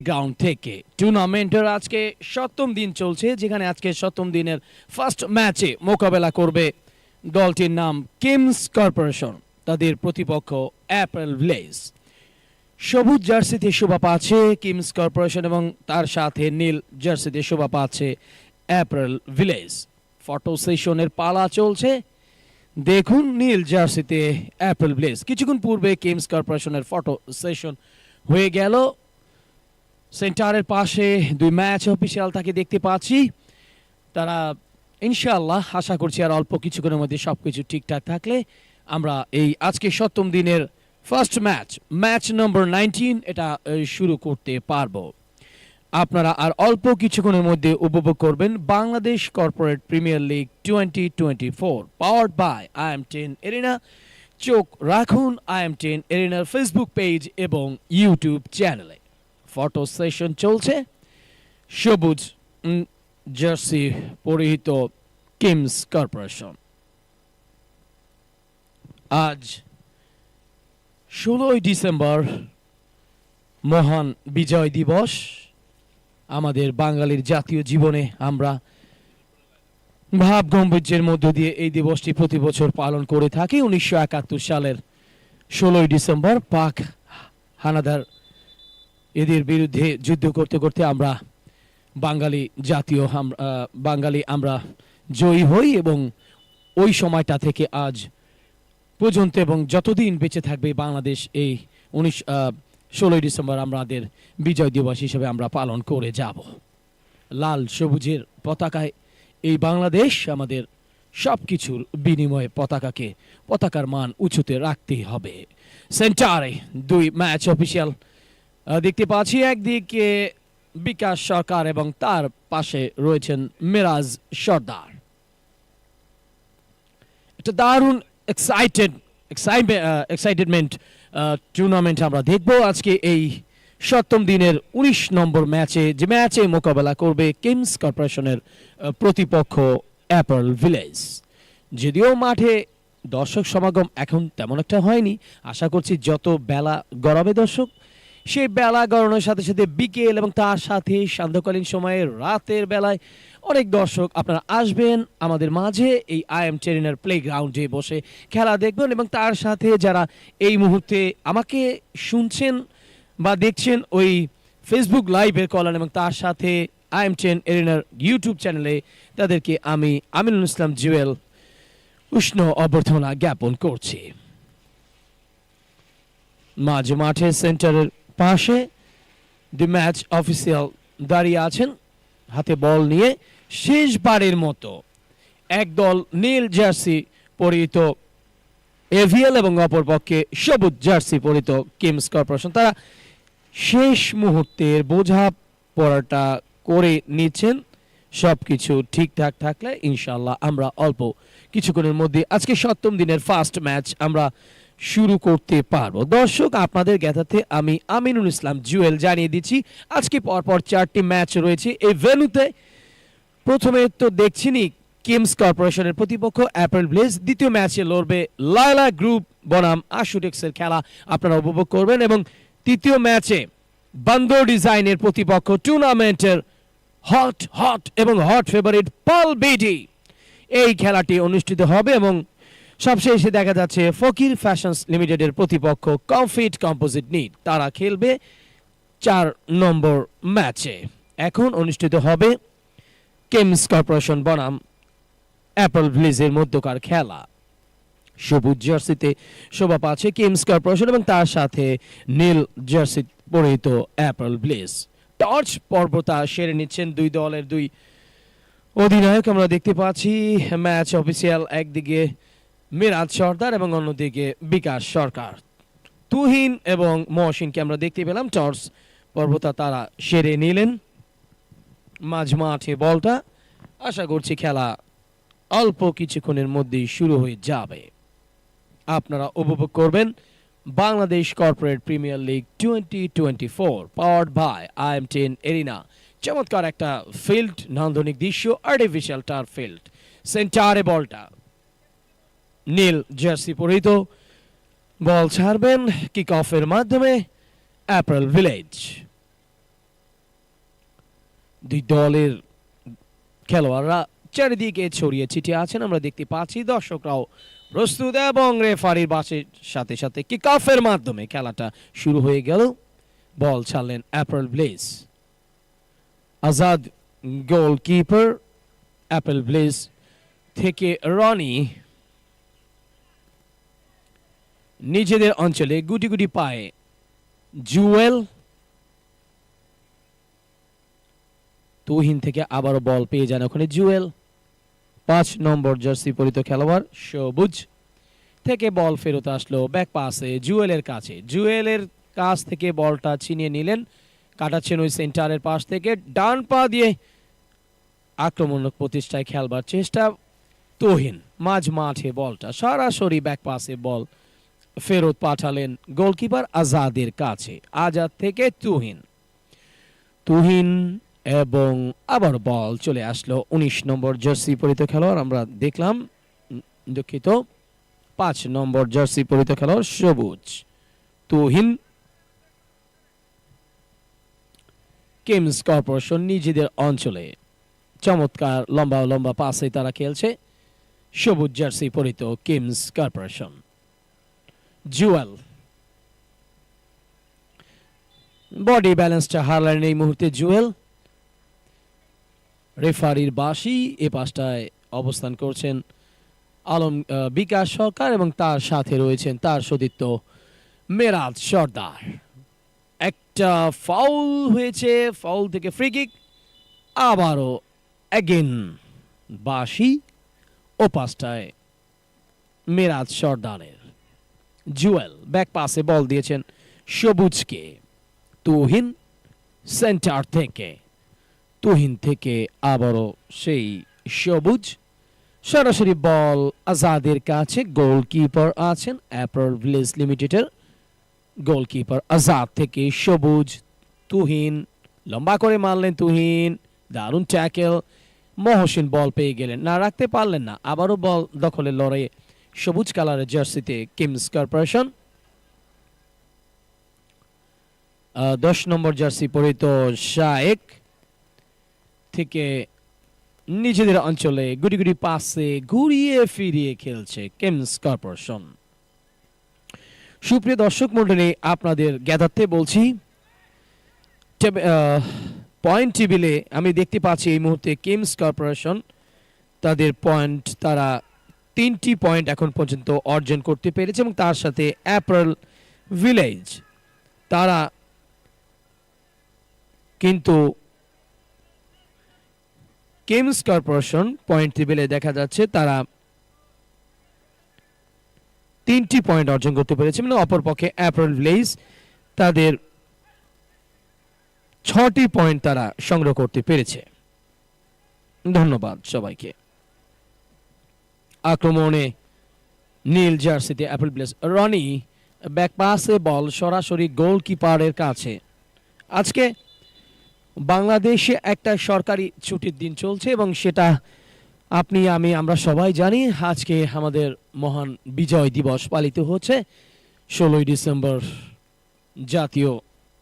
Ground থেকে। টুর্নামেন্টের আজকে সপ্তম দিন চলছে, যেখানে আজকে সপ্তম দিনের ফার্স্ট ম্যাচে মোকাবেলা করবে দলটির নাম কিমস কর্পোরেশন, তাদের প্রতিপক্ষ অ্যাপেল ভিলেজ। সবুজ জার্সিতে শোভা পাচ্ছে কিমস কর্পোরেশন এবং তার সাথে নীল জার্সিতে শোভা পাচ্ছে অ্যাপেল ভিলেজ। ফটো সেশনের পালা চলছে। দেখুন নীল জার্সিতে অ্যাপেল ভিলেজ। কিছুক্ষণ পূর্বে কিমস কর্পোরেশনের ফটো সেশন হয়ে গেল। সেন্টারের পাশে দুই ম্যাচ অফিসিয়াল তাকে দেখতে পাচ্ছি। তারা ইনশাআল্লাহ আশা করছি আর অল্প কিছুক্ষণের মধ্যে সবকিছু ঠিকঠাক থাকলে আমরা এই আজকে সপ্তম দিনের ফার্স্ট ম্যাচ নম্বর 19 এটা শুরু করতে পারবো। আপনারা আর অল্প কিছুক্ষণের মধ্যে উপভোগ করবেন Bangladesh corporate premier league 2024 powered by IM10 arena. চোখ রাখুন IM10 এরিনার ফেসবুক পেজ এবং ইউটিউব চ্যানেলে। ফটো সেশন চলছে। সবুজ জার্সি পরিহিত কিমস কর্পোরেশন। আজ 16 ডিসেম্বর, মহান বিজয় দিবস। আমাদের বাঙালির জাতীয় জীবনে আমরা ভাব গম্ভীর্যের মধ্য দিয়ে এই দিবসটি প্রতি বছর পালন করে থাকি। 1971 সালের 16 ডিসেম্বর পাক হানাদার এদের বিরুদ্ধে যুদ্ধ করতে করতে আমরা বাঙালি আমরা জয়ী হই এবং ওই সময়টা থেকে আজ পর্যন্ত এবং যতদিন বেঁচে থাকবে বাংলাদেশ এই 16 ডিসেম্বর আমাদের বিজয় দিবস হিসেবে আমরা পালন করে যাব। লাল সবুজের পতাকায় এই বাংলাদেশ আমাদের সব কিছুর বিনিময়ে পতাকার মান উঁচুতে রাখতেই হবে। সেন্টারে দুই ম্যাচ অফিসিয়াল দেখতে পাচ্ছি। একদিকে বিকাশ সরকার এবং তার পাশে রয়েছেন মিরাজ সর্দার। একটা দারুণ এক্সাইটেডমেন্ট টুর্নামেন্ট আমরা দেখব আজকে এই সপ্তম দিনের 19 নম্বর ম্যাচে, যে ম্যাচে মোকাবেলা করবে কিমস কর্পোরেশনের প্রতিপক্ষ অ্যাপেল ভিলেজ। যদিও মাঠে দর্শক সমাগম এখন তেমন একটা হয়নি, আশা করছি যত বেলা গড়াবে দর্শক, সেই বেলা গড়ানোর সাথে সাথে বিকেল এবং তার সাথে সান্ধ্যকালীন সময়ে রাতের বেলায় অনেক দর্শক আপনারা আসবেন আমাদের মাঝে এই IM10 এরিনার প্লেগ্রাউন্ডে বসে খেলা দেখবেন। এবং তার সাথে যারা এই মুহূর্তে আমাকে শুনছেন বা দেখছেন ওই ফেসবুক লাইভের কলান এবং তার সাথে IM10 এরিনার ইউটিউব চ্যানেলে, তাদেরকে আমি আমিনুল ইসলাম জুয়েল উষ্ণ অভ্যর্থনা জ্ঞাপন করছি। মাঝ মাঠে সেন্টারের পাশে দি ম্যাচ অফিসিয়াল দাঁড়িয়ে আছেন হাতে বল নিয়ে। শেষবারের মতো একদল নীল জার্সি পরিহিত এভিএল এবং অপরপক্ষে সবুজ জার্সি পরিহিত কিমস কর্পোরেশন, তারা শেষ মুহূর্তের বোঝা পড়াটা করে নিচ্ছেন। সবকিছু ঠিকঠাক থাকলে ইনশাল্লাহ আমরা অল্প কিছুক্ষণের মধ্যে আজকে সপ্তম দিনের ফার্স্ট ম্যাচ আমরা শুরু করতে পারবো। দর্শক আপনাদের জ্ঞাতার্থে আমি আমিনুল ইসলাম জুয়েল জানিয়ে দিচ্ছি আজকে পরপর 4টি ম্যাচ রয়েছে এই ভেন্যুতে। প্রথমে তো দেখছিনি কিমস কর্পোরেশনের প্রতিপক্ষ অ্যাপেল ভিলেজ, দ্বিতীয় ম্যাচে লড়বে লায়লা গ্রুপ বনাম আশুটেক্সের খেলা আপনারা উপভোগ করবেন, এবং তৃতীয় ম্যাচে বান্দর ডিজাইনের প্রতিপক্ষ টুর্নামেন্টের হট এবং হট ফেভারিট পাল বিডি, এই খেলাটি অনুষ্ঠিত হবে। এবং সবশেষে দেখা যাচ্ছে ফকির ফ্যাশনস লিমিটেডের প্রতিপক্ষ কমফিট কম্পোজিট নিট, তারা খেলবে 4 নম্বর ম্যাচে। এখন অনুষ্ঠিত হবে কিমস কর্পোরেশন বনাম অ্যাপেল ভিলেজের মধ্যকার খেলা। সবুজ জার্সিতে শোভা পাচ্ছে কিমস কর্পোরেশন এবং তার সাথে নীল জার্সি পরিহিত অ্যাপেল ভিলেজ। টর্চ পর্বতা সেরে নিচ্ছেন দুই দলের দুই অধিনায়ক আমরা দেখতে পাচ্ছি। ম্যাচ অফিসিয়াল একদিকে মিরাজ সর্দার এবং অন্যদিকে বিকাশ সরকার। তুহিন এবং মহসিনকে আমরা দেখতে পেলাম টর্চ পর্বতা তারা সেরে নিলেন। মাঝ মাঠে বলটা, আশা করছি খেলা অল্প কিছুক্ষণের মধ্যেই শুরু হয়ে যাবে। আপনারা উপভোগ করবেন Bangladesh corporate premier league 2024 powered by IM10 arena. চমৎকার একটা ফিল্ড, নান্দনিক দৃশ্য, আর্টিফিশিয়াল টার্ফ ফিল্ড। সেন্টারে বলটা, নীল জার্সি পরিহিত বল ছাড়বেন কিক অফের মাধ্যমে অ্যাপেল ভিলেজ। দুই দলের খেলোয়াড়রা চারিদিকে ছড়িয়ে ছিটিয়ে আছেন, আমরা দেখতে পাচ্ছি দর্শকরাও প্রস্তুত এবং রেফারির বাসের সাথে সাথে কিক অফের মাধ্যমে খেলাটা শুরু হয়ে গেল। বল ছাড়লেন Apple bless, Azad goalkeeper Apple bless থেকে রনি নিজেদের অঞ্চলে গুটি গুটি পায়ে জুয়েল, তুহিন থেকে আবারও বল পেয়ে যান ওখানে জুয়েল, 5 নম্বর জার্সি পরিহিত খেলোয়াড় সবুজ থেকে বল ফেরত আসলো ব্যাক পাসে জুয়েলের কাছে, জুয়েলের কাছ থেকে বলটা ছিনিয়ে নিলেন, কাটাচ্ছেন ওই সেন্টারের পাশ থেকে, ডান পা দিয়ে আক্রমণাত্মক প্রতিষ্ঠায় খেলবার চেষ্টা তুহিন, মাঝ মাঠে বলটা সরাসরি ব্যাক পাসে বল ফেরত পাঠালেন গোলকিপার আজাদের কাছে, আজাদ থেকে তুহিন, তুহিন এবং আবার বল চলে আসলো 19 নম্বর জার্সি পরিহিত খেলোয়াড়, আমরা দেখলাম দুঃখিত 5 নম্বর জার্সি পরিহিত খেলোয়াড় সবুজ, তুহিন কিমস কর্পোরেশন নিজেদের অঞ্চলে চমৎকার লম্বা লম্বা পাসে তারা খেলছে, সবুজ জার্সি পরিহিত কিমস কর্পোরেশন, জুয়েল বডি ব্যালেন্সটা হারলেন এই মুহূর্তে জুয়েল, রেফারির বাঁশি এ পাশটায় অবস্থান করছেন আলম বিকাশ সরকার এবং তার সাথে রয়েছেন তার সতীর্থ মেরাজ সর্দার। একটা ফাউল হয়েছে, ফাউল থেকে ফ্রি কিক, আবারও অ্যাগেন বাঁশি ও পাশটায় মেরাজ সর্দারের, জুয়েল ব্যাক পাসে বল দিয়েছেন সবুজকে, তুহিন সেন্টার থেকে, তুহিন থেকে আবারও সেই সবুজ, সরাসরি বল আজাদের কাছে, গোলকিপার আছেন অ্যাপেল ভিলেজ লিমিটেডের গোলকিপার আজাদ থেকে সবুজ, তুহিন লম্বা করে মারলেন তুহিন, দারুণ ট্যাকেল, মহসিন বল পেয়ে গেলেন না, রাখতে পারলেন না, আবারও বল দখলের লড়াইয়ে সবুজ কালারের জার্সিতে কিমস কর্পোরেশন, 10 নম্বর জার্সি পরিহিত শায়েক থেকে নিজেদের অঞ্চলে গুটি গুটি পাসে ঘুরিয়ে ফিরিয়ে খেলছে কিমস কর্পোরেশন। সুপ্রিয় দর্শক মণ্ডলী, আপনাদের জ্ঞাতার্থে বলছি পয়েন্ট টেবিলে আমি দেখতে পাচ্ছি এই মুহূর্তে কিমস কর্পোরেশন তাদের পয়েন্ট, তারা 3টি পয়েন্ট এখন পর্যন্ত অর্জন করতে পেরেছে এবং তার সাথে অ্যাপেল ভিলেজ তারা কিন্তু কিমস কর্পোরেশন পয়েন্ট টেবিলে দেখা যাচ্ছে তারা 3টি পয়েন্ট অর্জন করতে পেরেছে, মানে অপরপক্ষে অ্যাপেল ভিলেজ তাদের 6টি পয়েন্ট তারা সংগ্রহ করতে পেরেছে। ধন্যবাদ সবাইকে। আক্রমণে নীল জার্সিতে অ্যাপেল ভিলেজ, রনি ব্যাক পাসে বল সরাসরি গোলকিপারের কাছে। আজকে বাংলাদেশে একটা সরকারি ছুটির দিন চলছে এবং সেটা আপনি আমি আমরা সবাই জানি। আজকে আমাদের মহান বিজয় দিবস পালিত হচ্ছে 16ই ডিসেম্বর। জাতীয়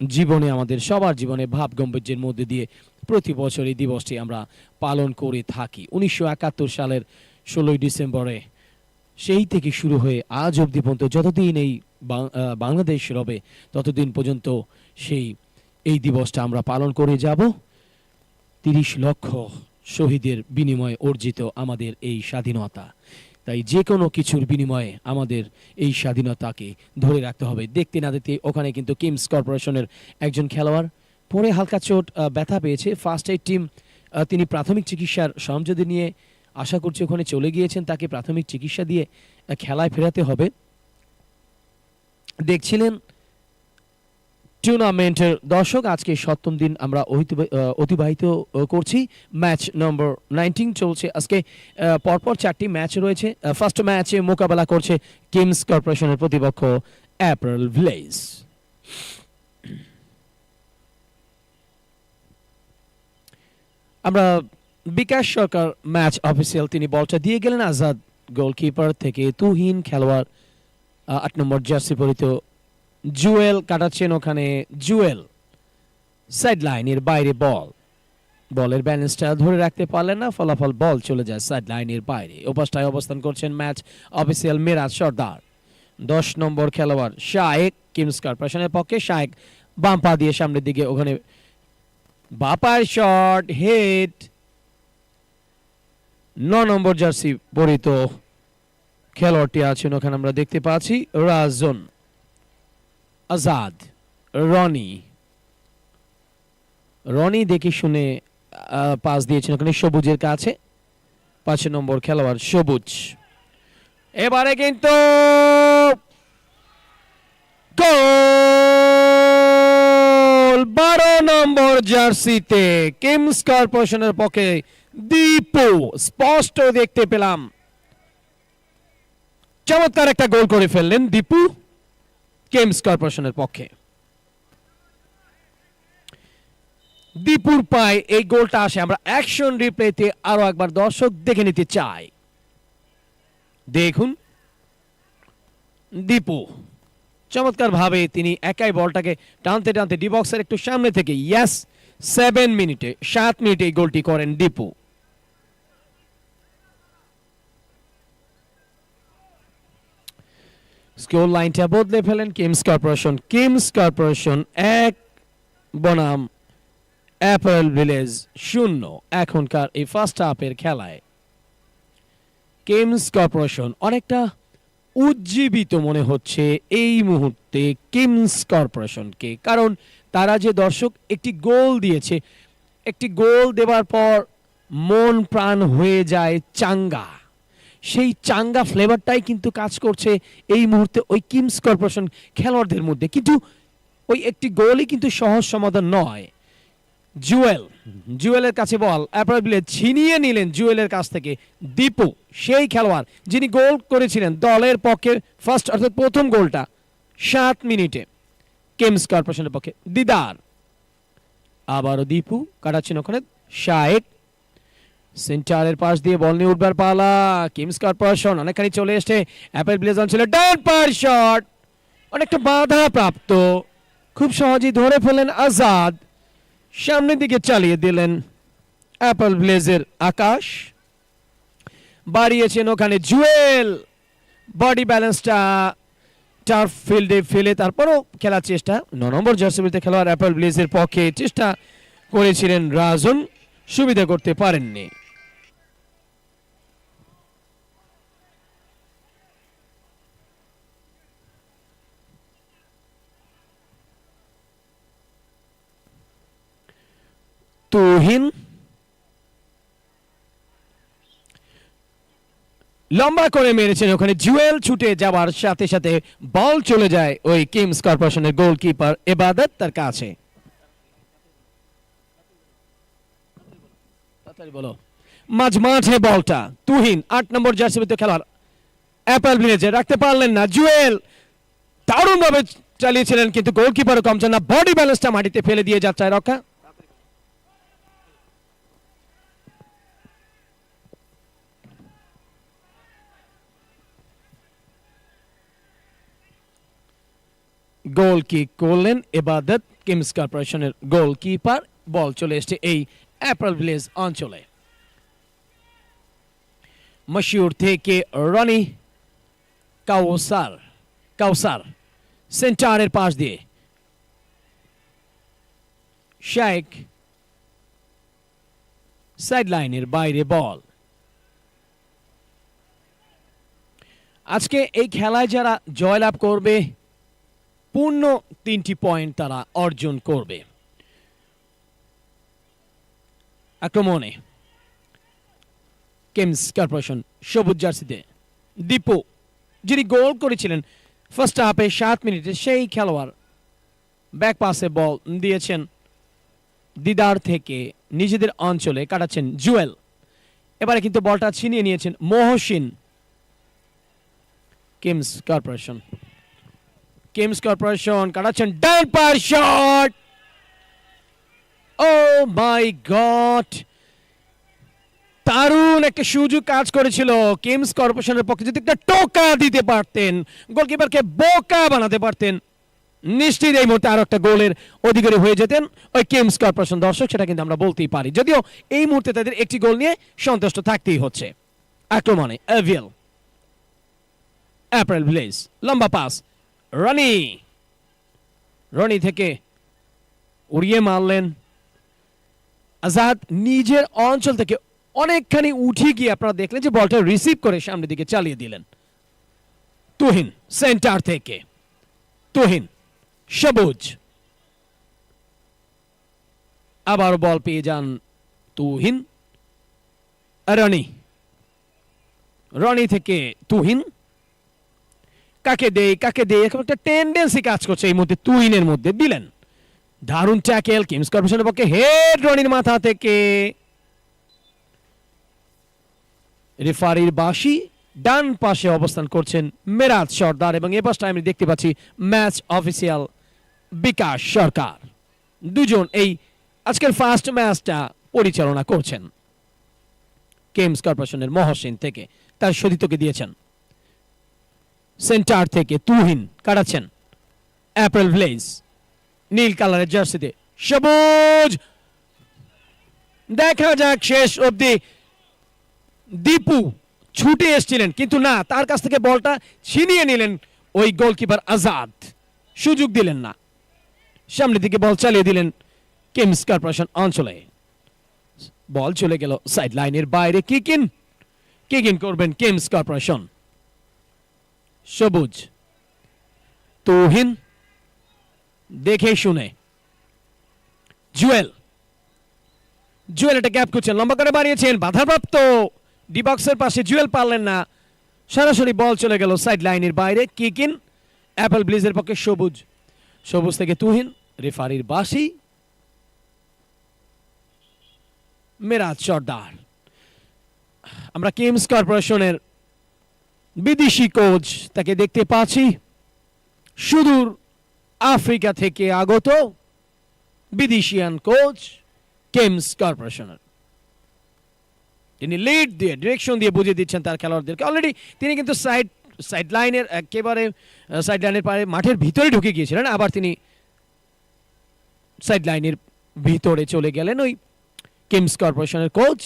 জীবনে আমাদের সবার জীবনে ভাব গম্ভীর্যের মধ্যে দিয়ে প্রতি বছর এই দিবসটি আমরা পালন করে থাকি। 1971 সালের 16ই ডিসেম্বরে সেই থেকে শুরু হয়ে আজ অবধি পর্যন্ত যতদিন এই বাংলাদেশ রবে ততদিন পর্যন্ত এই দিবসটা আমরা পালন করে যাব। 30 লক্ষ শহীদের বিনিময়ে অর্জিত আমাদের এই স্বাধীনতা, তাই যে কোনো কিছুর বিনিময়ে আমাদের এই স্বাধীনতাকে ধরে রাখতে হবে। দেখতে না দেখতে ওখানে কিন্তু কিমস কর্পোরেশনের একজন খেলোয়াড় পরে হালকা চোট ব্যথা পেয়েছে। ফার্স্ট এইড টিম তিনি প্রাথমিক চিকিৎসার সরঞ্জাম নিয়ে আশা করছি ওখানে চলে গিয়েছেন, তাকে প্রাথমিক চিকিৎসা দিয়ে খেলায় ফেরাতে হবে। দেখছিলেন টুর্নামেন্টের দর্শক, আজকে 7ম দিন আমরা অতিবাহিত করছি। ম্যাচ নম্বর 19 চলছে। আজকে পরপর 4টি ম্যাচ রয়েছে। ফার্স্ট ম্যাচে মোকাবেলা করছে কিমস কর্পোরেশনের প্রতিপক্ষ অ্যাপেল ভিলেজ। আমরা বিকাশ সরকার ম্যাচ অফিসিয়াল, তিনি বলটা দিয়ে গেলেন আজাদ গোলকিপার থেকে তুহিন খেলোয়াড় 8 নম্বর জার্সি পরিহিত জুয়েল কাটাচ্ছেন ওখানে, জুয়েল সাইড লাইনের বাইরে বল বলের ব্যালেন্সটা ধরে রাখতে পারলেন না, ফলাফল বল চলে যায় সাইড লাইনের বাইরে। ওপাশটায় অবস্থান করছেন ম্যাচ অফিসিয়াল মিরাজ সর্দার। 10 নম্বর খেলোয়াড় শায়েক কিংস কর্পোরেশনের পক্ষে। শায়েক বাম পা দিয়ে সামনের দিকে, ওখানে বাপার শট হিট। 9 নম্বর জার্সি পরিত খেলোয়াড়টি আছেন ওখানে আমরা দেখতে পাচ্ছি রাজন, আজাদ, রনি দেখে শুনে পাস দিয়েছেন ওখানে সবুজের কাছে। 5 নম্বর খেলোয়াড় সবুজ। এবারে কিন্তু গোল 12 নম্বর জার্সিতে কিংস কর্পোরেশনের পক্ষে দীপু, স্পষ্ট দেখতে পেলাম চমৎকার একটা গোল করে ফেললেন দীপু কিংস কর্পোরেশনের পক্ষে। দীপুর পায়ে এই গোলটা আসে, আমরা অ্যাকশন রিপ্লেতে আরো একবার দর্শক দেখে নিতে চাই। দেখুন দীপু চমৎকার ভাবে তিনি একাই বলটাকে টানতে টানতে ডি বক্সের একটু সামনে থেকে 7 মিনিটে এই গোলটি করেন দীপু। স্কোর লাইনটা বদলে ফেলেন কিংস কর্পোরেশন 1 বনাম অ্যাপেল ভিলেজ 0। এখনকার এই ফার্স্ট হাফের খেলায় কিংস কর্পোরেশন অনেকটা উজ্জীবিত মনে হচ্ছে এই মুহূর্তে কিংস কর্পোরেশনকে, কারণ তারা যে দর্শক একটি গোল দিয়েছে, একটি গোল দেওয়ার পর মন প্রাণ হয়ে যায় চাঙ্গা, সেই চাঙ্গা ফ্লেভারটাই কিন্তু কাজ করছে এই মুহূর্তে ওই কিংস কর্পোরেশন খেলোয়াড়দের মধ্যে। কিন্তু ওই একটি গোলই কিন্তু সহজ সমাধান নয়। জুয়েলের কাছে বল অ্যাপ্রোপ্রিয়েটলি ছিনিয়ে নিলেন জুয়েলের কাছ থেকে দীপু, সেই খেলোয়াড় যিনি গোল করেছিলেন দলের পক্ষে ফার্স্ট অর্থাৎ প্রথম গোলটা 7 মিনিটে কিংস কর্পোরেশনের পক্ষে। দিদার, আবারও দীপু কাটাচ্ছেন ওখানে শায়েক, সেন্টারের পাশ দিয়ে বল নিয়ে উঠবার পালা। কিংস কর্পোরেশন অনেকখানি চলে এসছে অ্যাপেল ভিলেজ অঞ্চলে, ডান পার শট অনেকটা বাধা প্রাপ্ত, খুব সহজেই ধরে ফেলেন আজাদ, সামনের দিকে চালিয়ে দিলেন অ্যাপেল ভিলেজের আকাশ, বাড়িয়েছেন ওখানে জুয়েল, বডি ব্যালেন্সটা টার্ফ ফিল্ডে ফেলে তারপরও খেলার চেষ্টা। 9 নম্বর জার্সিতে খেলোয়াড় অ্যাপেল ভিলেজের পক্ষে চেষ্টা করেছিলেন রাজন, সুবিধা করতে পারেননি। তুহিন লম্বা করে মেরেছেন ওখানে, জুয়েল ছুটে যাওয়ার সাথে সাথে বল চলে যায় ওই কিংস কর্পোরেশনের গোলকিপার এবাদত তার কাছে। মাঝ মাঠে বলটা তুহিন 8 নম্বর জার্সিতে খেলোয়াড় অ্যাপেল ভিলেজে রাখতে পারলেন না, জুয়েল দারুণ ভাবে চালিয়েছিলেন কিন্তু গোলকিপারও কমছে না, বডি ব্যালেন্সটা মাটিতে ফেলে দিয়ে যাচ্ছে রক্ষা। গোল কিক করলেন এবাদত কিংস কর্পোরেশনের গোলকিপার, বল চলে এসছে এই অ্যাপেল ভিলেজ অঞ্চলে। মশিউর থেকে রনি কাউসার সেন্টারের পাশ দিয়ে শায়েক, সাইড লাইনের বাইরে বল। আজকে এই খেলায় যারা জয়লাভ করবে পূর্ণ 3টি পয়েন্ট তারা অর্জন করবে। আক্রমণে কিংস কর্পোরেশন সবুজ জার্সিতে দীপু, যিনি গোল করেছিলেন ফার্স্ট হাফে 7 মিনিটে, সেই খেলোয়াড় ব্যাক পাসে বল দিয়েছেন দিদার থেকে নিজেদের অঞ্চলে কাটাচ্ছেন জুয়েল, এবারে কিন্তু বলটা ছিনিয়ে নিয়েছেন মহসিন। কিংস কর্পোরেশন কাটাচ্ছেন ডান পার শট, ও মাই গড, দারুণ একটা সুযোগ কাজ করেছিল কিংস কর্পোরেশনের পক্ষে, যদি একটা টোকা দিতে পারতেন, গোলকিপারকে বোকা বানাতে পারতেন, নিশ্চিত এই মুহূর্তে আরো একটা গোলের অধিকারী হয়ে যেতেন ওই কিংস কর্পোরেশন দর্শক, সেটা কিন্তু আমরা বলতেই পারি। যদিও এই মুহূর্তে তাদের একটি গোল নিয়ে সন্তুষ্ট থাকতেই হচ্ছে। আক্রমণে এভিল, অ্যাপ্রিল ভিলেজ, লম্বা পাস, রনি থেকে উড়িয়ে মারলেন আজাদ নিজের অঞ্চল থেকে অনেকখানি উঠে গিয়ে আপনারা দেখলেন যে বলটা রিসিভ করে সামনের দিকে চালিয়ে দিলেন। তুহিন সেন্টার থেকে, তুহিন, সবুজ, আবার বল পেয়ে যান তুহিন, রনি থেকে তুহিন, কাকে দে এখন একটা টেন্ডেন্সি কাজ করছে এই মধ্যে তুহিনের মধ্যে, দিলেন দারুণ ট্যাকেল কিংস কর্পোরেশনের পক্ষে, হেড রনির মাথা থেকে, রেফারির বাঁশি, ডান পাশে অবস্থান করছেন মেরাজ সর্দার এবং এ পাশটা আমি দেখতে পাচ্ছি ম্যাচ অফিসিয়াল বিকাশ সরকার। দুজন এই আজকের ফার্স্ট ম্যাচটা পরিচালনা করছেন। কিংস কর্পোরেশনের মহসিন থেকে তার সতীর্থকে দিয়েছেন, সেন্টার থেকে তুহিন কাটাচ্ছেন, অ্যাপ্রিল ভিলেজ নীল কালারের জার্সিতে সবুজ, দেখা যাক শেষ অবধি দীপু ছুটে এসেছিলেন কিন্তু না, তার কাছ থেকে বলটা ছিনিয়ে নিলেন ওই গোলকিপার আজাদ, সুযোগ দিলেন না, সামনের দিকে বল চালিয়ে দিলেন কিংস কর্পোরেশন অঞ্চলে। বল চলে গেল সাইড লাইনের বাইরে, কিক ইন করবেন কিংস কর্পোরেশন। সবুজ, তুহিন, দেখে শুনে জুয়েল এটা গ্যাপ করছেন, লম্বা করে বাড়িয়েছেন, বাধাপ্রাপ্ত ডি বক্সের পাশে, জুয়েল পারলেন না, সরাসরি বল চলে গেল সাইড লাইনের বাইরে, কিক ইন অ্যাপল ব্লিজের পক্ষে সবুজ থেকে তুহিন, রেফারির বাঁশি, মেরাজ সর্দার। আমরা কিংস কর্পোরেশনের বিদেশি কোচ তাকে দেখতে পাচ্ছি, সুদূর আফ্রিকা থেকে আগত বিদেশিয়ান কোচ কিংস কর্পোরেশনের। তিনি লিড দিয়ে ডিরেকশন দিয়ে বুঝিয়ে দিচ্ছেন তার খেলোয়াড়দেরকে। অলরেডি তিনি কিন্তু সাইড লাইনের একেবারে সাইড লাইনের পারে মাঠের ভিতরে ঢুকে গিয়েছিলেন, আবার তিনি সাইড লাইনের ভিতরে চলে গেলেন ওই কিংস কর্পোরেশনের কোচ।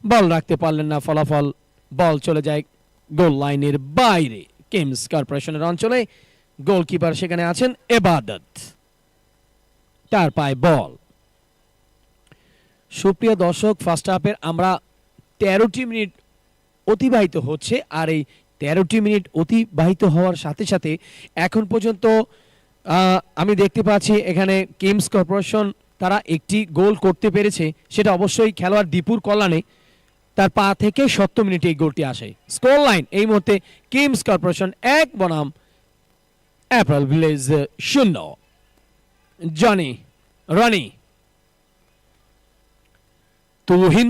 বল রাখতে পারলেন না, ফলাফল বল চলে যায় গোল লাইনের বাইরে কিংস কর্পোরেশনের অঞ্চলে। গোলকিপার সেখানে আছেন এবাদত, তার পায়ে বল। সুপ্রিয় দর্শক, ফার্স্ট হাফের আমরা 13টি মিনিট অতিবাহিত হচ্ছে, আর এই 13টি মিনিট অতিবাহিত হওয়ার সাথে সাথে এখন পর্যন্ত আমি দেখতে পাচ্ছি এখানে কিংস কর্পোরেশন তারা একটি গোল করতে পেরেছে, সেটা অবশ্যই খেলোয়াড় দীপুর কল্যাণে, তার পা থেকে 70 মিনিটে এই গোলটি আসে। স্কোর লাইন এই মুহূর্তে কিংস কর্পোরেশন 1 বনাম apple village 0। Roni, Tuhin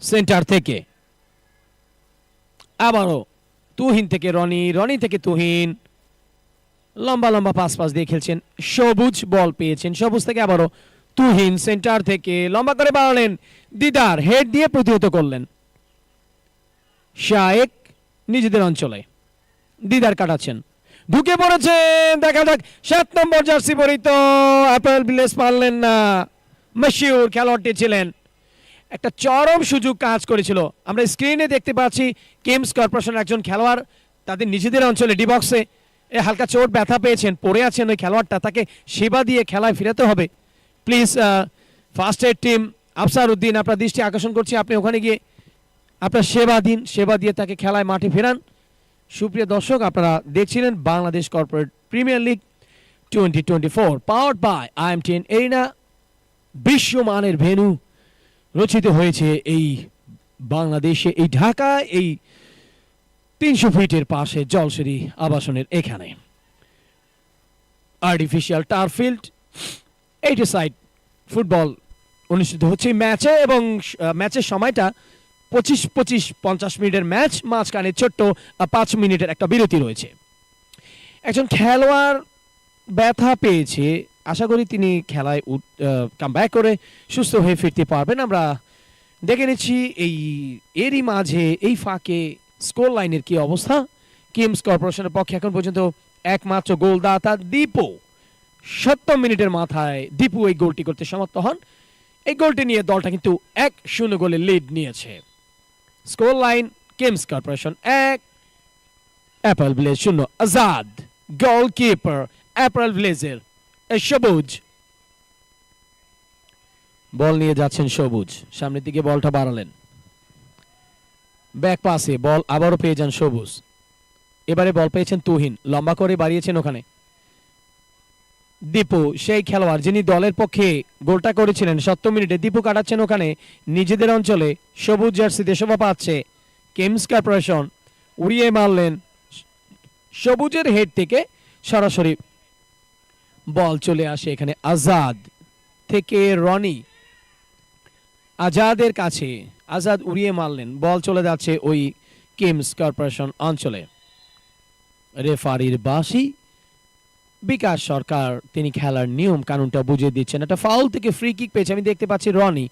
center থেকে, আবারও তুহিন থেকে রনি থেকে তুহিন, লম্বা পাস দিয়ে খেলছেন সবুজ, বল পেয়েছেন সবুজ থেকে, আবারও তুহিন সেন্টার থেকে লম্বা করে বাড়ালেন, দিদার হেড দিয়ে প্রতিহত করলেন, শায়েক নিজেদের অঞ্চলে, দিদার কাটাচ্ছেন, ঢুকে পড়েছেন, দেখা যাক 7 নম্বর জার্সি পরিত অ্যাপল ভিলেজ পারলেন না, মশিউর খেলোয়াড়টি ছিলেন, একটা চরম সুযোগ কাজ করেছিল। আমরা স্ক্রিনে দেখতে পাচ্ছি কিংস কর্পোরেশনের একজন খেলোয়াড় তাদের নিজেদের অঞ্চলে ডি বক্সে হালকা চোট ব্যথা পেয়েছেন, পড়ে আছেন ওই খেলোয়াড়টা, তাকে সেবা দিয়ে খেলায় ফিরাতে হবে। Please first aid team Afsar Uddin, আপনার দৃষ্টি আকর্ষণ করছি, আপনি ওখানে গিয়ে আপনার সেবা দিয়ে তাকে খেলায় মাঠে ফেরান। সুপ্রিয় দর্শক, আপনারা দেখছিলেন Bangladesh corporate premier league 2024 powered by IMTN arena. বিশ্বমানের ভেন্যু রচিত হয়েছে এই বাংলাদেশে, এই ঢাকা, এই 300 ফিটের পাশে জলসেরি আবাসনের এখানে। Artificial turf field, 80 side football অনুষ্ঠিত হচ্ছে ম্যাচে, এবং ম্যাচের সময়টা 25-50 মিনিটের ম্যাচ, মাঝখানে ছোট্ট 5 মিনিটের একটা বিরতি রয়েছে। একজন খেলোয়াড় ব্যথা পেয়েছে, আশা করি তিনি খেলায় কামব্যাক করে সুস্থ হয়ে ফিরতে পারবেন। আমরা দেখে নিচ্ছি এরই মাঝে এই ফাঁকে স্কোর লাইনের কি অবস্থা। কিংস কর্পোরেশনের পক্ষে এখন পর্যন্ত একমাত্র গোলদাতা দীপু 70 মিনিটের মাথায় দীপু এই গোলটি করতে সমর্থ হন। এই গোলটি নিয়ে দলটা কিন্তু 1-0 গোলে লিড নিয়েছে। Score line Kings corporation 1, Apple village 0। Azad goalkeeper Apple ভিলেজের সবুজ। বল নিয়ে যাচ্ছেন সবুজ, সামনের দিকে বলটা বাড়ালেন, ব্যাক পাসে বল আবারও পেয়ে যান সবুজ। এবারে বল পেয়েছেন তুহিন, লম্বা করে বাড়িয়েছেন ওখানে দীপু, সেই খেলোয়াড় যিনি দলের পক্ষে গোলটা করেছিলেন 70 মিনিটে। দীপু কাটাচ্ছেন ওখানে নিজেদের অঞ্চলে, সবুজ জার্সিতে শোভা পাচ্ছে কিংস কর্পোরেশন। উড়িয়ে মারলেন, সবুজের হেড থেকে সরাসরি বল চলে আসে এখানে আজাদ থেকে রনি। আজাদের কাছে, আজাদ উড়িয়ে মারলেন, বল চলে যাচ্ছে ওই কিংস কর্পোরেশন অঞ্চলে। রেফারির বাঁশি বিকাশ সরকার, তিনি খেলার নিয়ম কানুনটা বুঝিয়ে দিচ্ছেন। একটা ফাউল থেকে ফ্রি কিক পেয়েছে, আমি দেখতে পাচ্ছি রনি।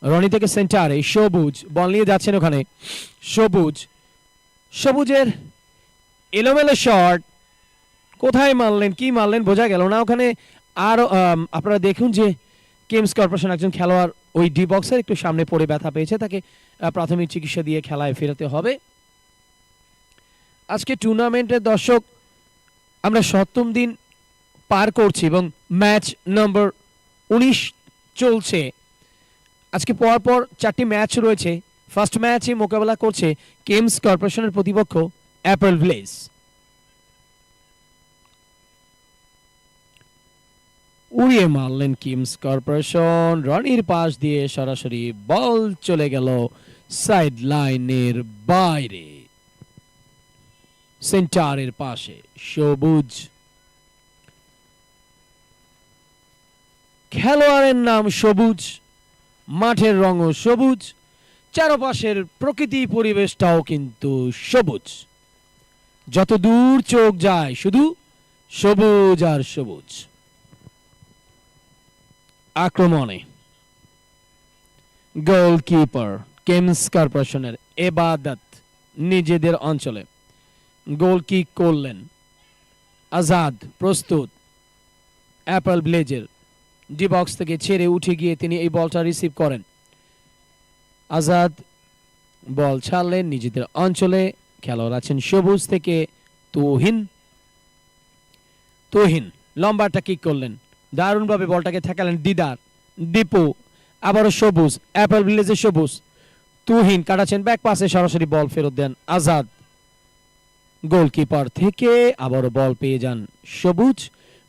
রনি থেকে সেন্টারে সবুজ, বল নিয়ে যাচ্ছেন ওখানে সবুজ। সবুজের এলোমেলো শট, কোথায় মারলেন কি মারলেন বোঝা গেল না ওখানে। আর আপনারা দেখুন যে কিংস কর্পোরেশন একজন খেলোয়াড় ওই ডি বক্সের একটু সামনে পড়ে ব্যথা পেয়েছে, তাকে প্রাথমিক চিকিৎসা দিয়ে খেলায় ফেরাতে হবে। আজকে টুর্নামেন্টের দর্শক আমরা 7ম দিন পার করছি এবং ম্যাচ নম্বর 19 চলছে। আজকে পরপর 4টি ম্যাচ রয়েছে। ফার্স্ট ম্যাচে মোকাবেলা করছে কিংস কর্পোরেশনের প্রতিপক্ষ অ্যাপল ভিলেজ। উড়িয়ে মারলেন কিংস কর্পোরেশন, রনির পাশ দিয়ে সরাসরি বল চলে গেল সাইড লাইনের বাইরে, সেন্টারের পাশে সবুজ। খেলোয়াড়ের নাম সবুজ, মাঠের রঙও সবুজ, চারপাশের প্রকৃতি পরিবেশটাও কিন্তু সবুজ। যত দূর চোখ যায় শুধু সবুজ আর সবুজ। আক্রমণে গোলকিপার কিংস কর্পোরেশনের এবাদত নিজেদের অঞ্চলে গোল কিক করলেন। আজাদ প্রস্তুত, অ্যাপল ভিলেজের ডি বক্স থেকে ছেড়ে উঠে গিয়ে তিনি এই বলটা রিসিভ করেন। আজাদ বল ছাড়লেন নিজেদের অঞ্চলে, খেলোয়াড় আছেন সবুজ থেকে তুহিন। তুহিন লম্বাটা কিক করলেন, দারুণভাবে বলটাকে ঠেকালেন দিদার। দীপু আবারও সবুজ, অ্যাপল ভিলেজের সবুজ। তুহিন কাটাচ্ছেন ব্যাক পাসে, সরাসরি বল ফেরত দেন আজাদ। গোলকিপার থেকে আবারও বল পেয়ে যান সবুজ,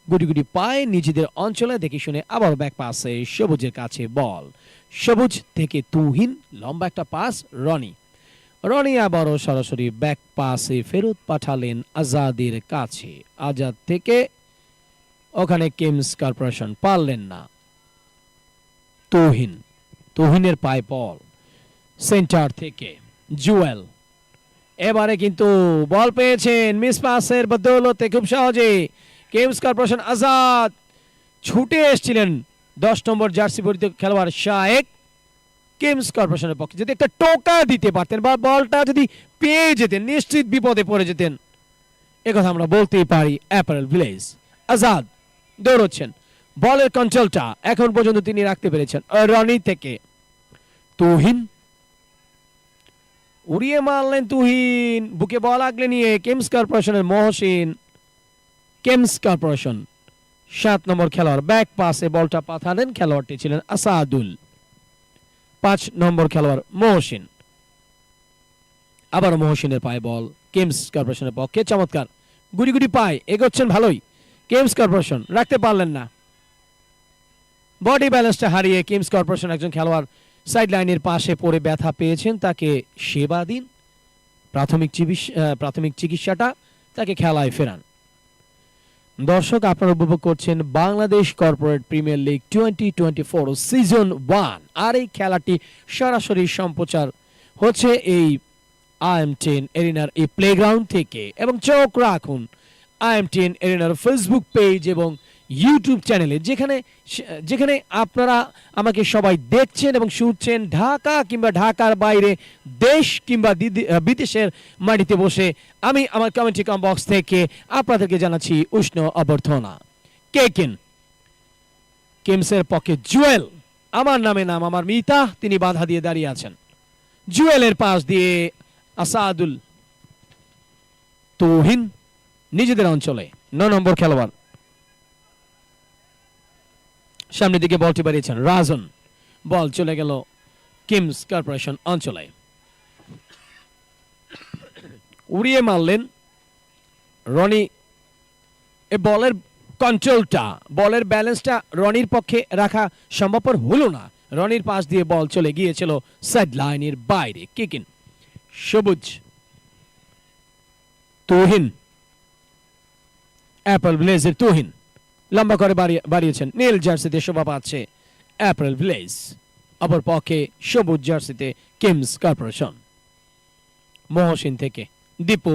গুটি গুটি পায়ে নিজেদের অঞ্চলে দেখে শুনে আবার ব্যাক পাসে সবুজের কাছে বল। সবুজ থেকে তুহিন, লম্বা একটা পাস রনি। রনি আবারও সরাসরি ব্যাক পাসে ফেরত পাঠালেন আজাদের কাছে। আজাদ থেকে ওখানে কিংস কর্পোরেশন পারলেন না। তুহিন, তুহিনের পায়ে বল সেন্টার থেকে জুয়েল। এবারে কিন্তু বল পেয়েছেন মিস পাসের বদৌলতে খুব সহজে কিংস কর্পোরেশন। আজাদ ছুটে এসেছিলেন 10 নম্বর জার্সি পরিহিত খেলোয়াড় শায়েক। কিংস কর্পোরেশনের পক্ষে যদি একটা টোকা দিতে পারতেন বা বলটা যদি পেয়ে যেতেন, নিশ্চিত বিপদে পড়ে যেতেন, একথা আমরা বলতেই পারি অ্যাপল ভিলেজ। আজাদ দৌড়চ্ছেন, বলের কন্ট্রোলটা এখন পর্যন্ত তিনি রাখতে পেরেছেন। রনি থেকে তুহিন, উড়িয়ে মারলেন তুহিন, বুকে বল আগলে নিয়ে কিংস কর্পোরেশনের মহসিন। কিংস কর্পোরেশন 7 নম্বর খেলোয়াড় ব্যাক পাসে বলটা পাঠালেন, খেলোয়াড়টি ছিলেন আসাদুল। 5 নম্বর খেলোয়াড় মহসিন, আবার মহসিনের পায়ে বল কিংস কর্পোরেশনের পক্ষে। চমৎকার গুড়ি গুড়ি পায়, এগোচ্ছেন ভালোই কিংস কর্পোরেশন, রাখতে পারলেন না। বডি ব্যালেন্সটা হারিয়ে কিংস কর্পোরেশন একজন খেলোয়াড় সাইড লাইনের পাশে পড়ে ব্যথা পেয়েছেন, তাকে সেবা দিন, প্রাথমিক চিকিৎসাটা, তাকে খেলায় ফেরান। দর্শক আপনারা উপভোগ করছেন Bangladesh corporate premier league 2024 season 1। আর এই খেলাটি সরাসরি সম্প্রচার হচ্ছে এই IM10 এরিনার এই প্লেগ্রাউন্ড থেকে। এবং চোখ রাখুন IM10 এরিনার ফেসবুক পেজ এবং ইউটিউব চ্যানেলে, যেখানে আপনারা আমাকে সবাই দেখছেন এবং শুনছেন, ঢাকা কিংবা ঢাকার বাইরে, দেশ কিংবা বিদেশের মাটিতে বসে। আমি আমার কমেন্ট্রি বক্স থেকে আপনাদেরকে জানাচ্ছি উষ্ণ অভ্যর্থনা। কেকেন কিমসের পক্ষে জুয়েল, আমার নামে নাম, আমার মিতা, তিনি বাধা দিয়ে দাঁড়িয়ে আছেন। জুয়েলের পাশ দিয়ে আসাদুল তুহিন নিজেদের অঞ্চলে 9 নম্বর খেলোয়াড়, সামনের দিকে বলটি বাড়িয়েছেন রাজন, বল চলে গেল কিমস কর্পোরেশন অঞ্চলে। উড়িয়ে মারলেন রনি। এ বলের কন্ট্রোলটা, বলের ব্যালেন্সটা রনির পক্ষে রাখা সম্ভবপর হলো না। রনির পাশ দিয়ে বল চলে গিয়েছিল সাইড লাইনের বাইরে। কিকিন সবুজ, তুহিন, অ্যাপল ভিলেজের তুহিন লম্বা করে বাড়িয়েছেন। নীল জার্সিতে শোভা পাচ্ছে অ্যাপল ভিলেজ, অপর পক্ষে সবুজ জার্সিতে কিমস কর্পোরেশন। মহসিন থেকে দীপু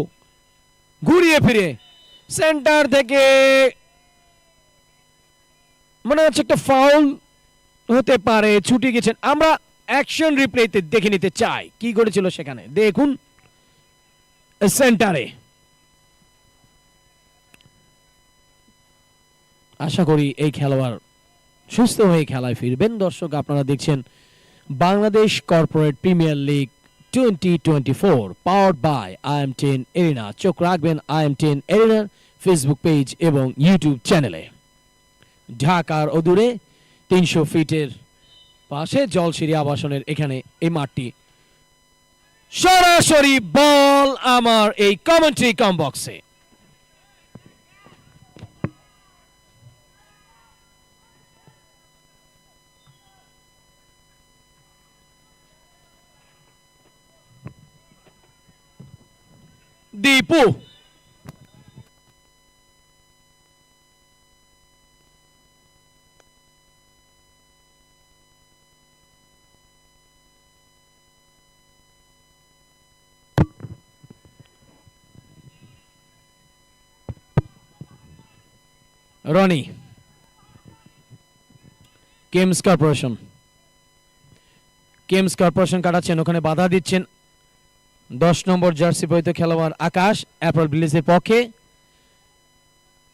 ঘুরিয়ে ফিরে সেন্টার থেকে, মনে হচ্ছে একটা ফাউল হতে পারে, ছুটে গেছেন। আমরা অ্যাকশন রিপ্লেতে দেখে নিতে চাই কি ঘটেছিল সেখানে। দেখুন সেন্টারে, আশা করি এই খেলোয়াড় সুস্থ হয়ে খেলায় ফিরবেন। দর্শক, আপনারা দেখছেন Bangladesh corporate premier league 2024 powered by IM10 arena. চোখ রাখবেন IM10 এরিনার ফেসবুক পেজ এবং ইউটিউব চ্যানেলে। ঢাকার অদূরে 300 ফিটের পাশে জলসিরি আবাসনের এখানে এই মাঠটি। সরাসরি বল আমার এই কমেন্ট্রি কমবক্সে। দীপু রনি, কিমস কর্পোরেশন কাটাচ্ছেন, ওখানে বাধা দিচ্ছেন 10 নম্বর জার্সি পরিহিত খেলোয়াড় আকাশ অ্যাপল ভিলেজের পক্ষে।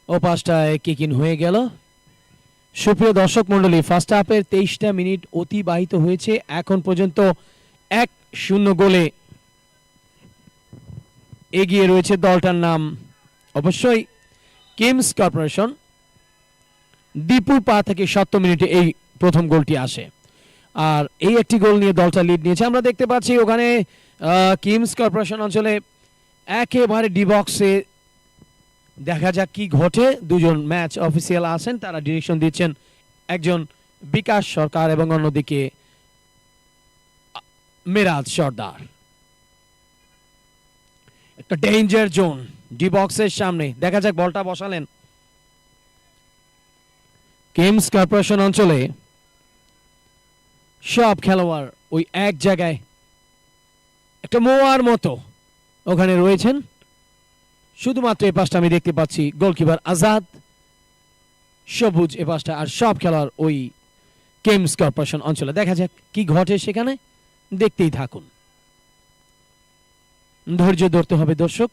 ও পাঁচটায় কিকিন হয়ে গেল। সুপ্রিয় দর্শক মন্ডলী, ফার্স্ট হাফের 23টা মিনিট অতিবাহিত হয়েছে। এখন পর্যন্ত 1-0 গোলে এগিয়ে রয়েছে দলটার নাম অবশ্যই কিমস কর্পোরেশন। দীপুর পা থেকে 70 মিনিটে এই প্রথম গোলটি আসে, আর এই একটি গোল নিয়ে দলটা লিড নিয়েছে। আমরা দেখতে পাচ্ছি ওখানে কিমস কর্পোরেশন অঞ্চলে একেবারে ডি বক্সে, দেখা যাক কি ঘটে। দুজন ম্যাচ অফিসিয়াল আছেন, তারা ডিরেকশন দিচ্ছেন, একজন বিকাশ সরকার এবং অন্যদিকে মেরাজ সর্দার। একটা ডেঞ্জার জোন ডি বক্সের সামনে, দেখা যাক বলটা বসালেন কিমস কর্পোরেশন অঞ্চলে। সব খেলোয়াড় ওই এক জায়গায় একটা মোয়ার মতো ওখানে রয়েছেন। শুধুমাত্র এই পাশটা আমি দেখতে পাচ্ছি গোলকিপার আজাদ, সবুজ এ পাশটা, আর সব খেলোয়াড় ওই কিমস কর্পোরেশন অঞ্চলে। দেখা যাক কি ঘটে সেখানে, দেখতেই থাকুন। ধৈর্য ধরতে হবে দর্শক।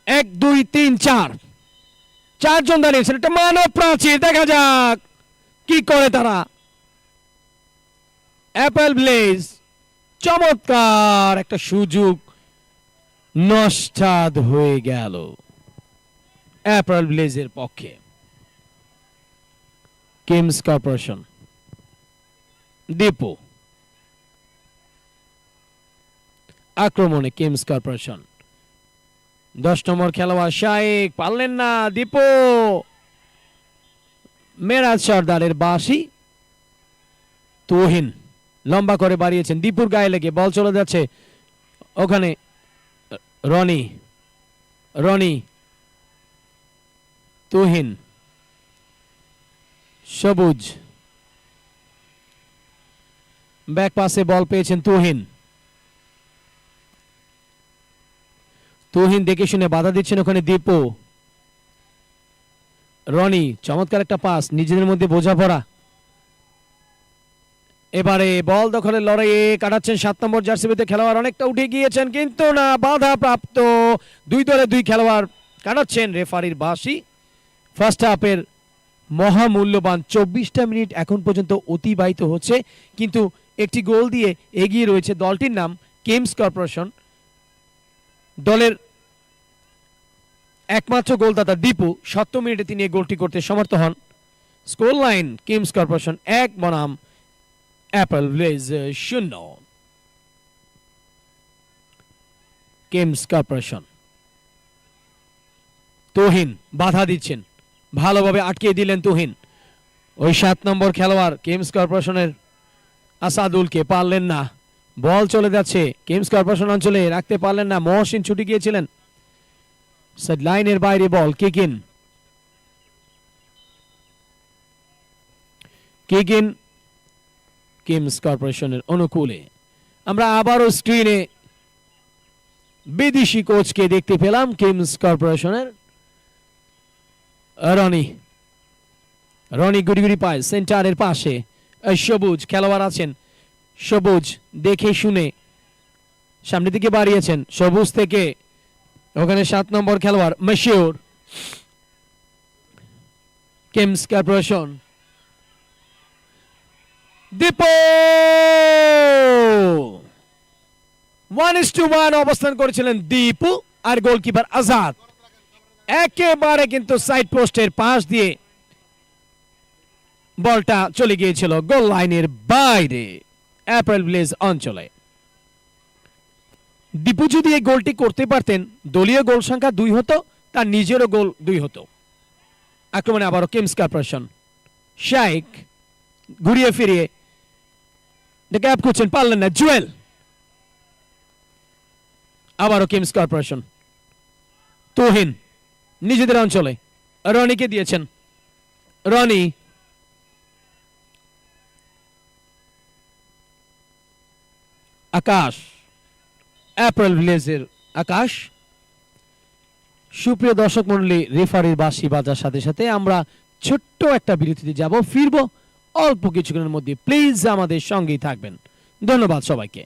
এক দুই তিন চার, চারজন দাঁড়িয়েছেন, একটা মানব প্রাচীর। দেখা যাক কি করে তারা। অ্যাপল ভিলেজ চমৎকার একটা সুযোগ নস্বাত হয়ে গেল অ্যাপল ভিলেজের পক্ষে। কিমস কর্পোরেশন, দীপু আক্রমণে কিমস কর্পোরেশন। 10 নম্বর খেলোয়াড় শাইক পারলেন না। দীপু, মেরাজ সর্দারের বাঁশি। তুহিন লম্বা করে বাড়িয়েছেন, দীপুর গায়ে লেগে বল চলে যাচ্ছে ওখানে। রনি, তুহিন, সবুজ ব্যাক পাসে বল পেয়েছেন তুহিন দেখে শুনে বাধা দিচ্ছেন ওখানে দীপু। রনি চমৎকার একটা পাস, নিজেদের মধ্যে বোঝাপড়া। এবারে বল দখলের লড়াইয়ে কাটাচ্ছেন 7 নম্বর জার্সিতে খেলোয়াড়, অনেকটা উঠে গিয়েছেন কিন্তু না, বাধা প্রাপ্ত। দুই দলে দুই খেলোয়াড় কাটাচ্ছেন, রেফারির বাঁশি। ফার্স্ট হাফের মহামূল্যবান 24টা মিনিট এখন পর্যন্ত অতিবাহিত হচ্ছে, কিন্তু একটি গোল দিয়ে এগিয়ে রয়েছে দলটির নাম কেমস কর্পোরেশন। দলের একমাত্র গোলদাতা দীপু 70 মিনিটে তিনি এই গোলটি করতে সমর্থ হন। স্কোর লাইন কেমস কর্পোরেশন 1 বনাম অ্যাপল ভিলেজ 0। কেমস কর্পোরেশন, তুহিন বাধা দিচ্ছেন, ভালোভাবে আটকে দিলেন তুহিন। ওই 7 নম্বর খেলোয়াড় কেমস কর্পোরেশনের আসাদুলকে পারলেন না, বল চলে যাচ্ছে কেমস কর্পোরেশন অঞ্চলে, রাখতে পারলেন না, মহসিন ছুটে গিয়েছিলেন, লাইনের বাইরে বল কিকিন। কিকিন কেমস কর্পোরেশনের অনুকূলে। আমরা আবারও স্ক্রিনে বিদেশি কোচকে দেখতে পেলাম, কেমস কর্পোরেশনের রনি গুড়ি গুড়ি পায় সেন্টারের পাশে। সবুজ খেলোয়াড় আছেন, সবুজ দেখে শুনে সামনের দিকে বাড়িয়েছেন, সবুজ থেকে ওখানে 7 নম্বর খেলোয়াড় মশিউর। কেমস কর্পোরেশন দীপু 1:1 অবস্থান করেছিলেন দীপু আর গোলকিপার আজাদ, একেবারে কিন্তু সাইড পোস্টের পাশ দিয়ে বলটা চলে গিয়েছিল গোল লাইনের বাইরে অ্যাপেল ভিলেজ অঞ্চলে। দীপু যদি এই গোলটি করতে পারতেন, দলীয় গোল সংখ্যা 2 হতো, তার নিজেরও গোল 2 হতো। আক্রমণে আবারও কেমস কর্পোরেশন, শাইক ঘুরিয়ে ফিরিয়ে গ্যাপ করছেন, পারলেন না, জুয়েল। আবারও কেমস কর্পোরেশন, তুহিন নিজেদের অঞ্চলে রনিকে দিয়েছেন, রনি আকাশ, অ্যাপেল ভিলেজের আকাশ। সুপ্রিয় দর্শক মণ্ডলী, রেফারির বাঁশি বাজার সাথে সাথে আমরা ছোট্ট একটা বিরতিতে যাব, ফিরবো অল্প কিছুক্ষণের মধ্যে। প্লিজ আমাদের সঙ্গেই থাকবেন। ধন্যবাদ সবাইকে।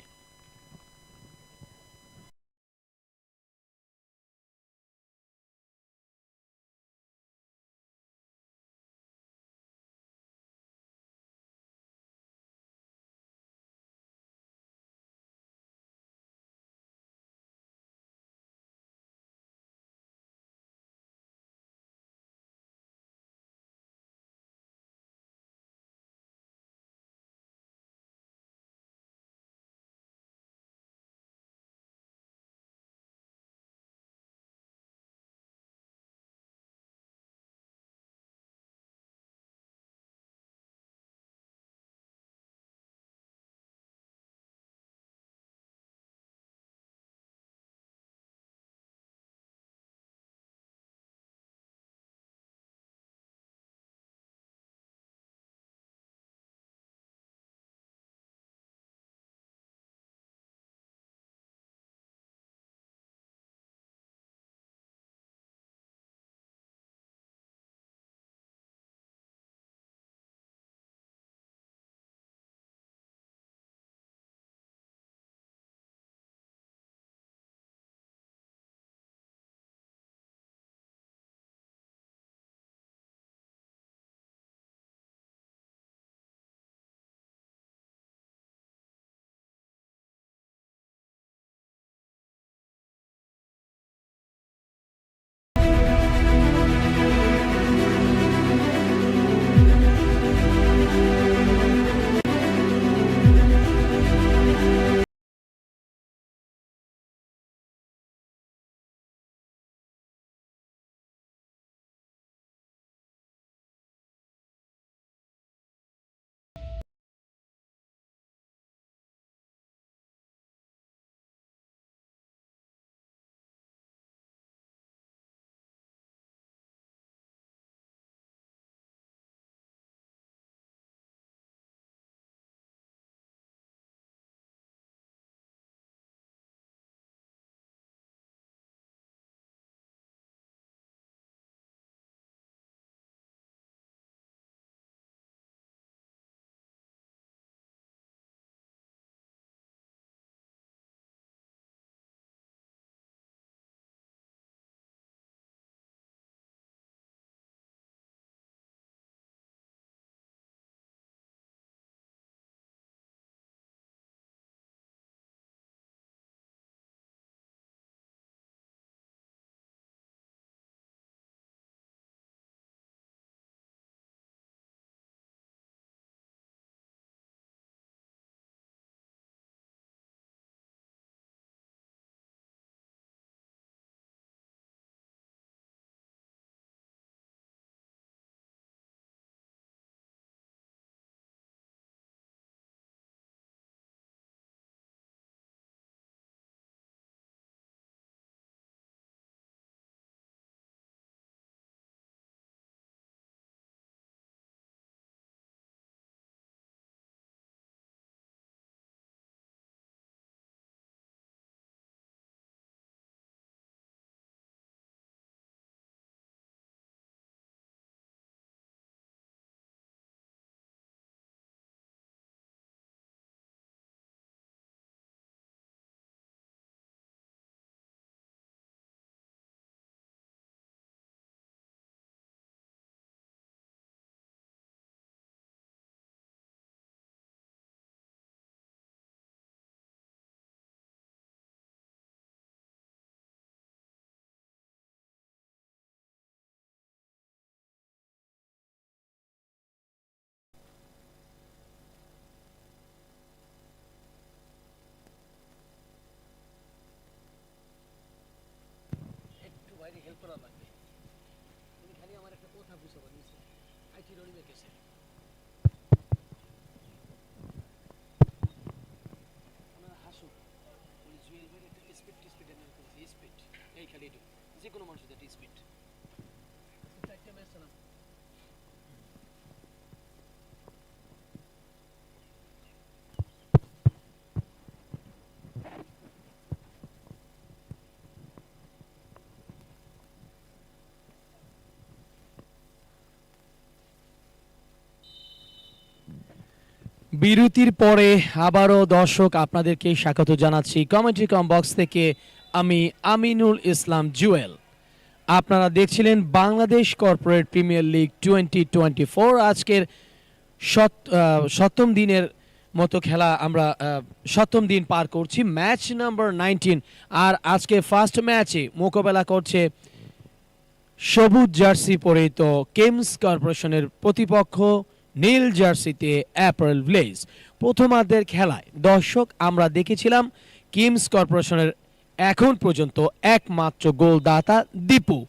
বিরতির পরে আবারও দর্শক আপনাদেরকে স্বাগত জানাচ্ছি কমেন্ট্রি কম বক্স থেকে। আমি আমিনুল ইসলাম জুয়েল। আপনারা দেখছিলেন বাংলাদেশ কর্পোরেট প্রিমিয়ার লিগ 2024 আজকের সপ্তম দিনের মতো খেলা। আমরা সপ্তম দিন পার করছি, ম্যাচ নাম্বার 19। আর আজকে ফার্স্ট ম্যাচে মোকাবেলা করছে সবুজ জার্সি পরিহিত কিংস কর্পোরেশনের প্রতিপক্ষ নীল জার্সিতে অ্যাপারেল ব্লেজ। প্রথমার্ধের খেলায় দর্শক আমরা দেখেছিলাম কিংস কর্পোরেশনের এখন পর্যন্ত একমাত্র গোলদাতা দীপু,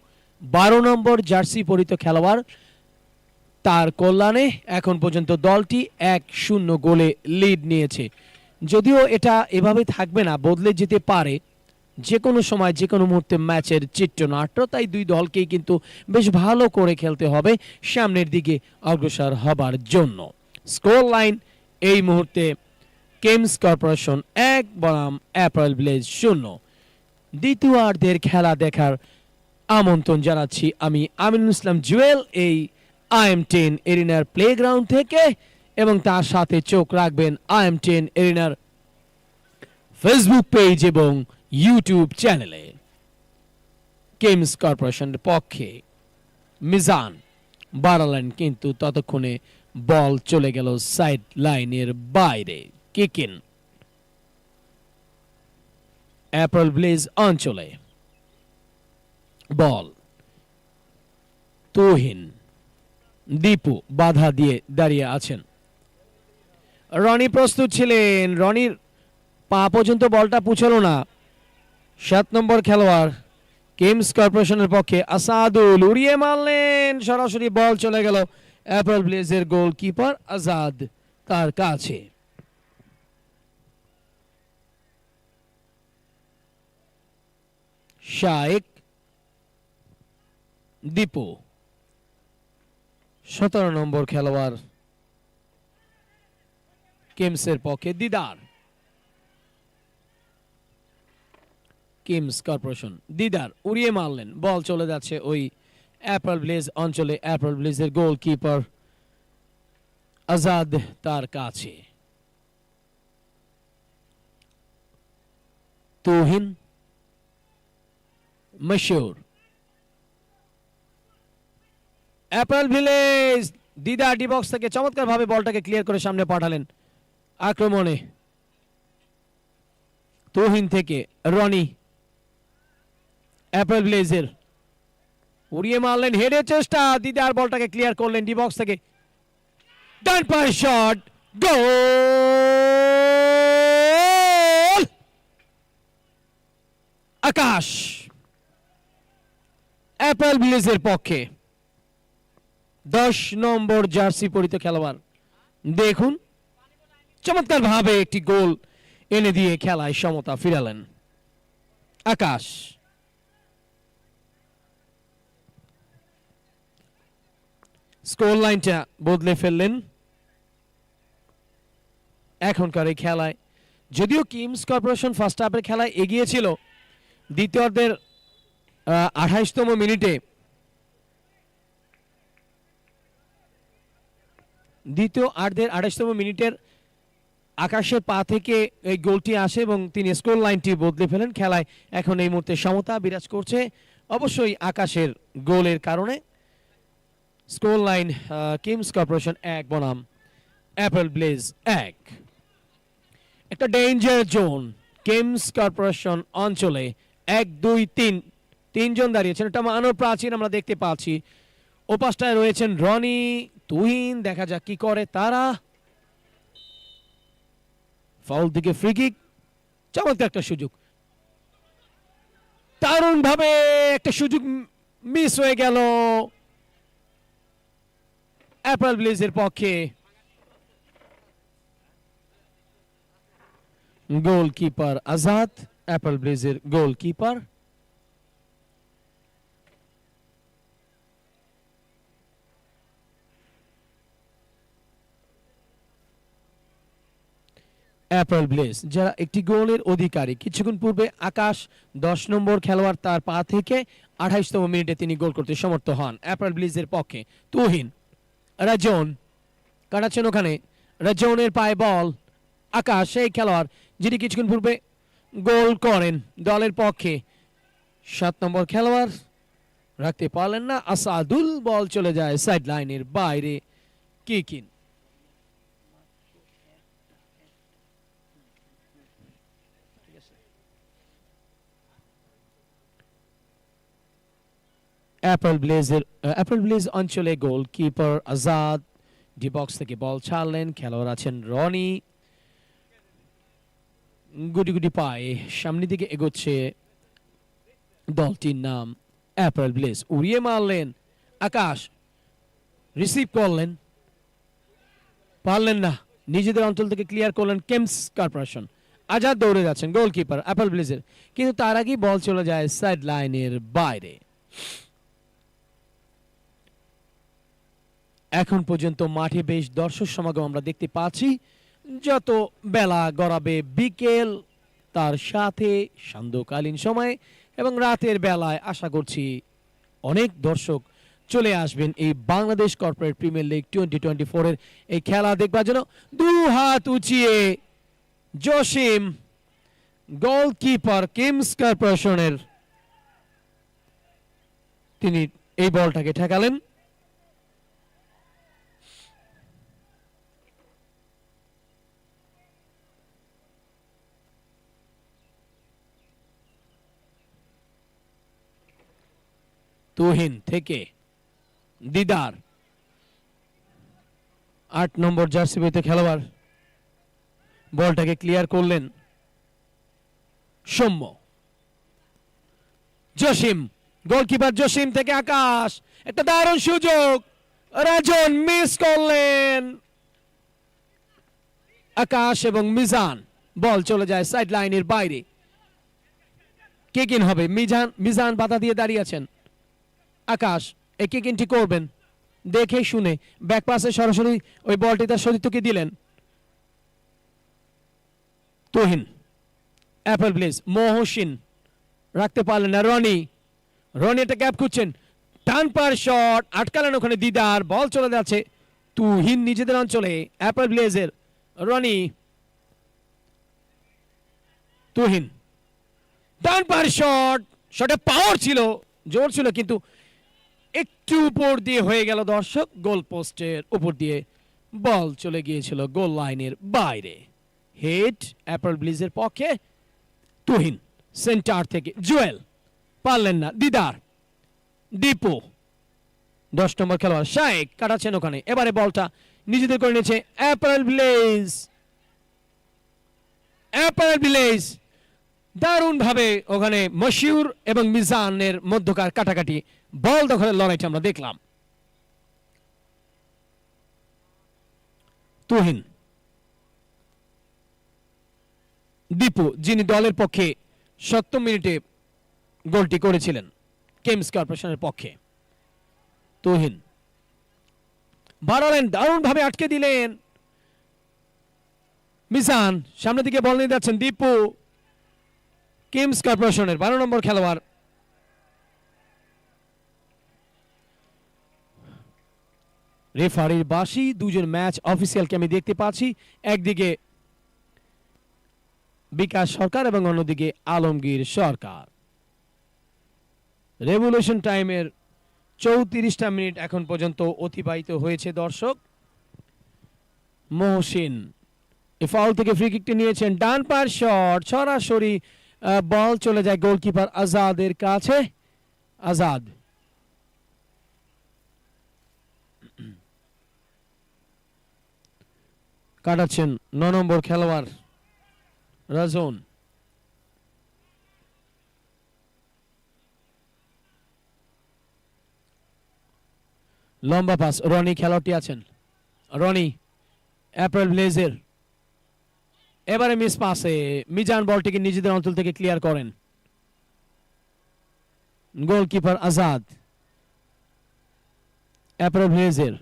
12 নম্বর জার্সি পরিহিত খেলোয়াড়। তার কল্যাণে এখন পর্যন্ত দলটি 1-0 গোলে লিড নিয়েছে। যদিও এটা এভাবে থাকবে না, বদলে যেতে পারে যে কোনো সময় যে কোনো মুহূর্তে ম্যাচের চিত্রনাট্য। তাই দুই দলকেই কিন্তু বেশ ভালো করে খেলতে হবে সামনের দিকে অগ্রসর হবার জন্য। স্কোর লাইন এই মুহূর্তে কিংস কর্পোরেশন 1 বনাম অ্যাপারেল ব্লেজ 0। দ্বিতীয়ার্ধের খেলা দেখার আমন্ত্রণ জানাচ্ছি আমি আমিনুল ইসলাম জুয়েল এই IM10 এরিনার প্লেগ্রাউন্ড থেকে, এবং তার সাথে চোখ রাখবেন IM10 এরিনার ফেসবুক পেজ এবং ইউটিউব চ্যানেলে। কিংস কর্পোরেশনের পক্ষে মিজান বাড়ালেন, কিন্তু ততক্ষণে বল চলে গেল সাইড লাইনের বাইরে। কিকিন অ্যাপারেল ব্লেজ অঞ্চলে বল, তুহিন দীপু বাধা দিয়ে দাঁড়িয়ে আছেন। রনি প্রস্তুত ছিলেন, রনির পা পর্যন্ত বলটা পৌঁছালো না। 7 নম্বর খেলোয়াড় কিংস কর্পোরেশনের পক্ষে আসাদুল উড়িয়ে মারলেন, সরাসরি বল চলে গেল অ্যাপারেল ব্লেজের গোলকিপার আজাদ তার কাছে। শাইক দীপু 17 নম্বর খেলোয়াড় কিংসের পক্ষে দিদার, কিংস কর্পোরেশন দিদার উড়িয়ে মারলেন, বল চলে যাচ্ছে ওই অ্যাপারেল ব্লেজ অঞ্চলে। অ্যাপারেল ব্লেজের গোলকিপার আজাদ তার কাছে। তুহিন মশহুর, অ্যাপারেল ব্লেজ দিদার ডি বক্স থেকে চমৎকার ভাবে বলটাকে ক্লিয়ার করে সামনে পাঠালেন। আক্রমণে তুহিন থেকে রনি, অ্যাপারেল ব্লেজের উড়িয়ে মারলেন, হেডের চেষ্টা, দিদার বলটাকে ক্লিয়ার করলেন ডি বক্স থেকে। ডান পায়ে শট, গোল! আকাশ অ্যাপারেল ব্লেজের পক্ষে 10 নম্বর জার্সি পরিহিত খেলোয়াড়। দেখুন চমৎকার ভাবে একটি গোল এনে দিয়ে খেলায় সমতা ফিরালেন আকাশ। স্কোর লাইনটা বদলে ফেললেন এখনকার এই খেলায়। যদিও কিংস কর্পোরেশন ফার্স্ট হাফের খেলায় এগিয়ে ছিল, দ্বিতীয়ার্ধের 28তম মিনিটে মিনিটের আকাশের পা থেকে এই গোলটি আসে এবং তিনি স্কোর লাইনটি বদলে ফেলেন। খেলায় এখন এই মুহূর্তে সমতা বিরাজ করছে, অবশ্যই আকাশের গোলের কারণে। স্কোর লাইন কিংস কর্পোরেশন 1 বনাম অ্যাপারেল ব্লেজ 1। একটা ডেঞ্জার জোন কিংস কর্পোরেশন অঞ্চলে 1 2 3 তিনজন দাঁড়িয়েছেন। এটা মানব প্রাচীন আমরা দেখতে পাচ্ছি। ওপাশটায় রয়েছেন রনি, তুহিন, দেখা যাক কি করে তারা। ফাউল দিকে ফ্রি কিক, চমৎকার একটা সুযোগ, দারুণ ভাবে একটা সুযোগ মিস হয়ে গেল। অ্যাপেল ব্লেজের পক্ষে। গোলকিপার আজাদ, অ্যাপেল ব্লেজের গোলকিপার। অ্যাপেল ব্লেজ যারা একটি গোলের অধিকারী, কিছুক্ষণ পূর্বে আকাশ 10 নম্বর খেলোয়াড়, তার পা থেকে 28তম মিনিটে তিনি গোল করতে সমর্থ হন অ্যাপেল ব্লেজের পক্ষে। তুহিন, রাজন কাটাচ্ছেন ওখানে, রাজনের পায়ে বল। আকাশ সেই খেলোয়াড় যিনি কিছুক্ষণ পূর্বে গোল করেন দলের পক্ষে। 7 নম্বর খেলোয়াড় রাখতে পারলেন না আসাদুল, বল চলে যায় সাইড লাইনের বাইরে। কিকিন, অ্যাপেল ব্লেজ অঞ্চলে গোলকিপার আজাদ ডি বক্স থেকে বল ছাড়লেন। খেলোয়াড় আছেন রনি, গুটি গুটি পায়ে সামনের দিকে এগোচ্ছে দলটির নাম অ্যাপেল ব্লেজ। উড়িয়ে মারলেন আকাশ, রিসিভ করলেন, পারলেন না, নিজেদের অঞ্চল থেকে ক্লিয়ার করলেন কেমস কর্পোরেশন। আজাদ দৌড়ে যাচ্ছেন গোলকিপার অ্যাপেল ব্লেজের, কিন্তু তার আগেই বল চলে যায় সাইড লাইনের বাইরে। এখন পর্যন্ত মাঠে বেশ দর্শক সমাগম আমরা দেখতে পাচ্ছি। যত বেলা গড়াবে বিকেল, তার সাথে সান্ধ্যকালীন সময়ে এবং রাতের বেলায় আশা করছি অনেক দর্শক চলে আসবেন এই বাংলাদেশ কর্পোরেট প্রিমিয়ার লিগ 2024 এর এই খেলা দেখবার জন্য। দু হাত উঁচিয়ে জসিম, গোলকিপার কিমস কর্পোরেশনের, তিনি এই বলটাকে ঠেকালেন। তুহিন থেকে দিদার, 8 নম্বর জার্সি পরিহিত খেলোয়াড়, বলটাকে ক্লিয়ার করলেন সৌম্য। জসিম, গোলকিপার জসিম থেকে আকাশ, একটা দারুণ সুযোগ, রাজন মিস করলেন। আকাশ এবং মিজান, বল চলে যায় সাইড লাইনের বাইরে। কিকিন হবে, মিজান বাধা দিয়ে দাঁড়িয়ে আছেন। আকাশ এই কিকিনটি করবেন দেখে শুনে, ব্যাক পাসে সরাসরি ওই বলটি তার সতীর্থকে দিলেন। তুহিন, অ্যাপেল ব্লেজ, মহসিন রাখতে পারলেন না। রনি একটা গ্যাপ খুঁজছেন, টান পার শট আটকালেন ওখানে দিদার, বল চলে যাচ্ছে তুহিন নিজেদের অঞ্চলে। অ্যাপেল ব্লেজের রনি, তুহিন, ডান পার শট, শটে পাওয়ার ছিল, জোর ছিল, কিন্তু একটু উপর দিয়ে হয়ে গেল দর্শক, গোল পোস্টের উপর দিয়ে বল চলে গিয়েছিল গোল লাইনের বাইরে। হেড অ্যাপেল ব্লেজের পক্ষে। তুহিন সেন্টার থেকে জুয়েল, পারলেন না। দিদার, দীপু, 10 নম্বর খেলোয়াড় শায়েক কাটাচ্ছেন ওখানে, এবারে বলটা নিজেদের করে নিয়েছে অ্যাপেল ব্লেজ। দারুণ ভাবে ওখানে মশিউর এবং মিজানের মধ্যকার কাটাকাটি, বল দখলের লড়াইটা আমরা দেখলাম। তুহিন, দীপু যিনি দলের পক্ষে 70 মিনিটে গোলটি করেছিলেন কেমস কর্পোরেশনের পক্ষে। তুহিন বাড়ালেন, দারুণ ভাবে আটকে দিলেন। মিজান সামনের দিকে বল নিয়ে যাচ্ছেন। দীপু, কিমস কর্পোরেশনের 12 নম্বর খেলোয়াড়। রেফারির বাঁশি, দুজন ম্যাচ অফিসিয়ালকে আমি দেখতে পাচ্ছি, একদিকে বিকাশ সরকার এবং অন্যদিকে আলমগীর সরকার। রেভলিউশন টাইমের 34টা মিনিট এখন পর্যন্ত অতিবাহিত হয়েছে দর্শক। মহসিন এই ফাউল থেকে ফ্রি কিকটি নিয়েছেন, ডান পার শট, সরাসরি বল চলে যায় গোলকিপার আজাদের কাছে। আজাদ কাটাচ্ছেন 9 নম্বর খেলোয়াড় রাজন। লম্বা পাস, রনি খেলোয়াড়টি আছেন, রনি অ্যাপ্রিল ব্লেজের, এবারে মিস পাসে মিজান বলটিকে নিজেদের অঞ্চল থেকে ক্লিয়ার করেন, গোলকিপার আজাদ, অ্যাপ্রিল ব্লেজের,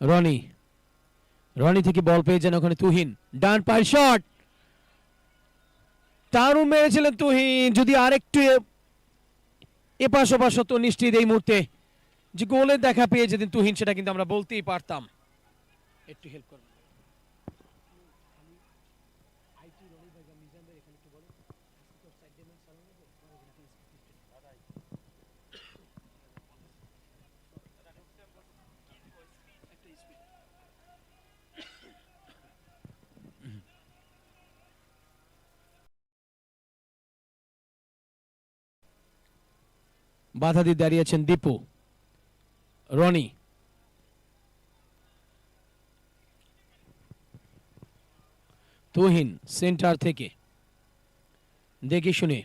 রনি, রনি থেকে বল পেয়েছেন ওখানে তুহিন, ডান পায়ের শট, দারুণ মেরেছিলেন তুহিন, যদি আরেকটু এপাশ ওপাশ হতো নিশ্চিত এই মুহূর্তে যে গোলের দেখা পেয়ে যেতেন তুহিন, সেটা কিন্তু আমরা বলতেই পারতাম। একটু হেল্প করুন। বাধা দিয়ে দাঁড়িয়েছেন দীপু, রনি, তুহিন সেন্টার থেকে দেখে শুনে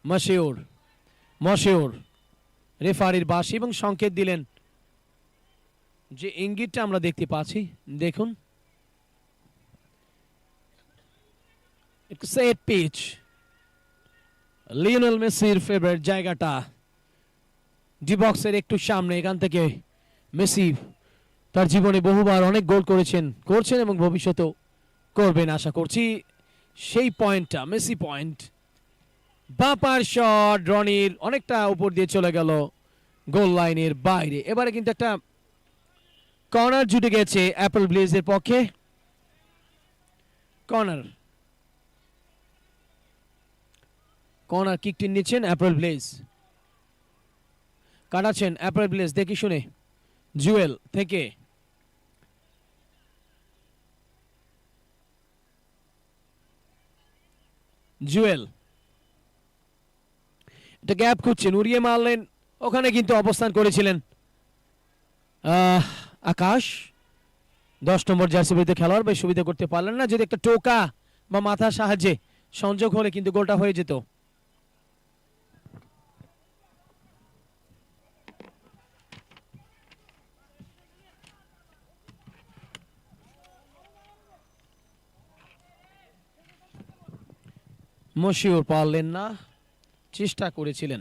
মশিউর, মশিউর রেফারির বাঁশি এবং সংকেত দিলেন, যে ইঙ্গিতটা আমরা দেখতে পাচ্ছি দেখুন, সেট পিচ, লিওনেল মেসির ফেভারিট জায়গাটা, ডি বক্সের একটু সামনে, এখান থেকে মেসি তার জীবনে বহুবার অনেক গোল করছেন এবং ভবিষ্যতেও করবেন আশা করছি। সেই পয়েন্টটা মেসি পয়েন্ট, বাপার শট রনির অনেকটা উপর দিয়ে চলে গেল গোল লাইনের বাইরে। এবারে কিন্তু একটা কর্নার জুটে গেছে অ্যাপল ব্লেজের পক্ষে, কর্নার, কর্নার কিকটি নিচ্ছেন অ্যাপল ব্লেজ, কাটাচ্ছেন অ্যাপল ব্লেজ দেখি শুনে, জুয়েল থেকে জুয়েল, এটা গ্যাপ খুঁজছেন, উড়িয়ে মারলেন, ওখানে কিন্তু অবস্থান করেছিলেন আকাশ, 10 নম্বর জার্সি পরিহিত খেলোয়াড়, বেশ সুবিধা করতে পারলেন না, যদি একটা টোকা বা মাথার সাহায্যে সংযোগ হলে কিন্তু গোলটা হয়ে যেত। মশিউর পারলেন না, চেষ্টা করেছিলেন।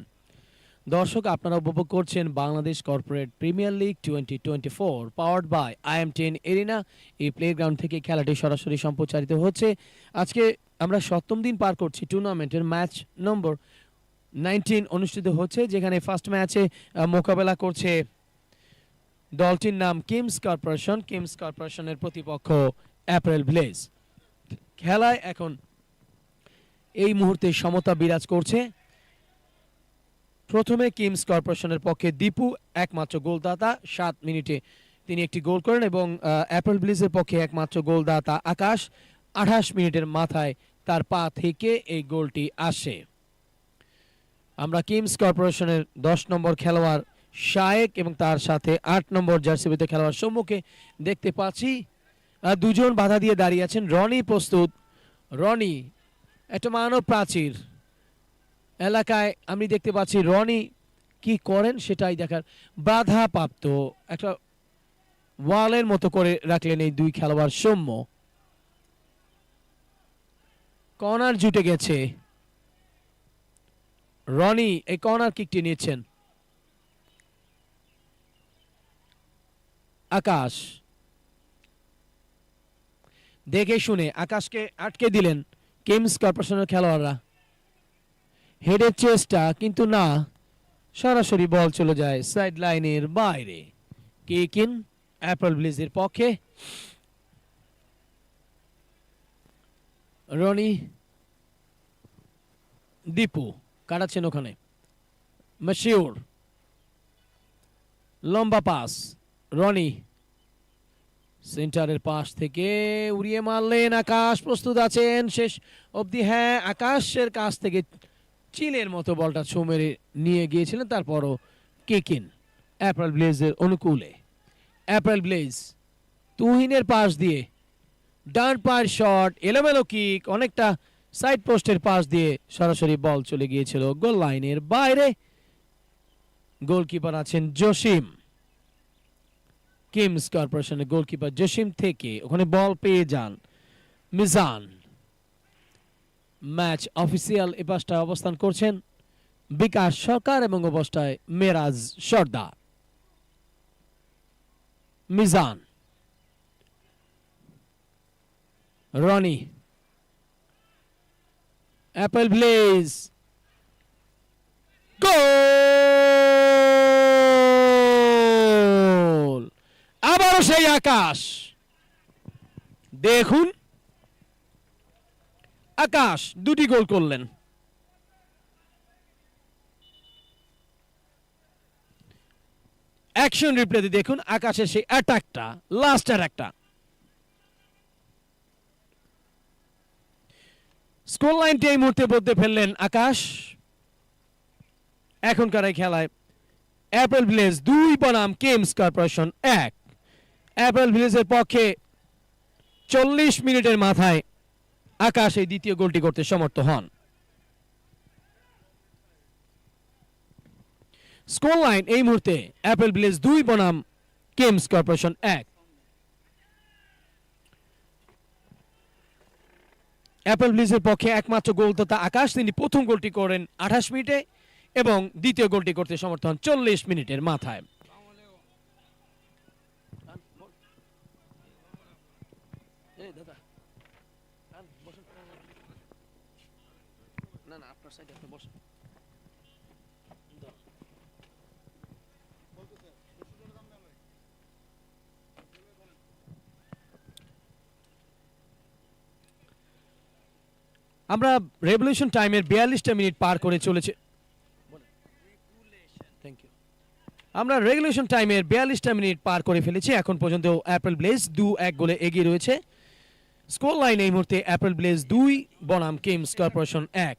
দর্শক আপনারা উপভোগ করছেন Bangladesh corporate premier league 2024 powered by IM10 arena. এই প্লেগ্রাউন্ড থেকে খেলাটি সরাসরি সম্প্রচারিত হচ্ছে। আজকে আমরা 7ম দিন পার করছি, টুর্নামেন্টের ম্যাচ নম্বর 19 অনুষ্ঠিত হচ্ছে, যেখানে ফার্স্ট ম্যাচে মোকাবেলা করছে দলটির নাম কিমস কর্পোরেশন, কিমস কর্পোরেশনের প্রতিপক্ষ অ্যাপ্রিল ব্লেজ। খেলায় এখন এই মুহূর্তে সমতা বিরাজ করছে। প্রথমে কিমস কর্পোরেশনের পক্ষে দীপু একমাত্র গোলদাতা, 7 মিনিটে তিনি একটি গোল করেন, এবং অ্যাপল ব্লিজের পক্ষে একমাত্র গোলদাতা আকাশ, 28 মিনিটের মাথায় তার পা থেকে এই গোলটি আসে। আমরা কিমস কর্পোরেশনের 10 নম্বর খেলোয়াড় শায়েক এবং তার সাথে 8 নম্বর জার্সিবিতে খেলোয়াড় সম্মুখে দেখতে পাচ্ছি দুজন বাধা দিয়ে দাঁড়িয়ে আছেন। রনি প্রস্তুত, রনি একটা মানব প্রাচীর এলাকায় আমি দেখতে পাচ্ছি, রনি কি করেন সেটাই দেখার, বাধা প্রাপ্ত একটা ওয়ালের মতো করে রাখলেন এই দুই খেলোয়াড় সৌম্য। কর্নার জুটে গেছে, রনি এই কর্নার কিকটি নিচ্ছেন, আকাশ দেখে শুনে আকাশকে আটকে দিলেন কিমস কর্পোরেশনের খেলোয়াড়রা, হেডের চেষ্টা কিন্তু না, সরাসরি বল চলে যায় সাইড লাইনের বাইরে। কিক ইন অ্যাপল ব্লিজের পক্ষে। রনি, দীপু কাটাচ্ছেন ওখানে, মশিউর লম্বা পাস, রনি সেন্টারের পাশ থেকে উড়িয়ে মারলেন, আকাশ প্রস্তুত আছেন শেষ অবধি, হ্যাঁ আকাশের কাছ থেকে চিলের মতো বলটা ছো মেরে নিয়ে গিয়েছিলেন, তারপরও কিক ইন অ্যাপল ব্লেজের অনুকূলে। অ্যাপল ব্লেজ তুহিনের পাশ দিয়ে ডান পায়ের শট, এলোমেলো কিক, অনেকটা সাইড পোস্টের পাশ দিয়ে সরাসরি বল চলে গিয়েছিল গোল লাইনের বাইরে। গোলকিপার আছেন জসিম, কিংস কর্পোরেশনের গোলকিপার জসিম থেকে ওখানে বল পেয়ে যান মিজান। ম্যাচ অফিসিয়াল এ পাশটায় অবস্থান করছেন বিকাশ সরকার এবং অবস্থায় মেরাজ সর্দার। মিজান, রনি, অ্যাপেল ব্লেজ, গোল! আবারও সেই আকাশ, দেখুন আকাশ দুটি গোল করলেন। অ্যাকশন রিপ্লেতে দেখুন আকাশের সেই অ্যাটাকটা, লাস্ট অ্যাটাকটা। স্কোর লাইনটি এই মুহূর্তে বদলে ফেললেন আকাশ। এখনকার এই খেলায় অ্যাপেল ভিলেজ 2 বনাম কিংস কর্পোরেশন 1। অ্যাপেল ভিলেজের পক্ষে 40 মিনিটের মাথায় আকাশ এই দ্বিতীয় গোলটি করতে সমর্থ হন। স্কোর লাইন এই মুহূর্তে অ্যাপেল ভিলেজ 2 বনাম কিংস কর্পোরেশন 1। অ্যাপেল ভিলেজের পক্ষে একমাত্র গোলদাতা আকাশ, তিনি প্রথম গোলটি করেন 28 মিনিটে এবং দ্বিতীয় গোলটি করতে সমর্থ হন 40 মিনিটের মাথায়। আমরা রেভলিউশন টাইমের 42টা মিনিট পার করে চলেছে। আমরা রেগুলেশন টাইমের 42টা মিনিট পার করে ফেলেছি। এখন পর্যন্ত অ্যাপেল ব্লেজ 2-1 গোলে এগিয়ে রয়েছে। স্কোর লাইন এই মুহূর্তে অ্যাপেল ব্লেজ 2 বনাম কিংস কর্পোরেশন 1।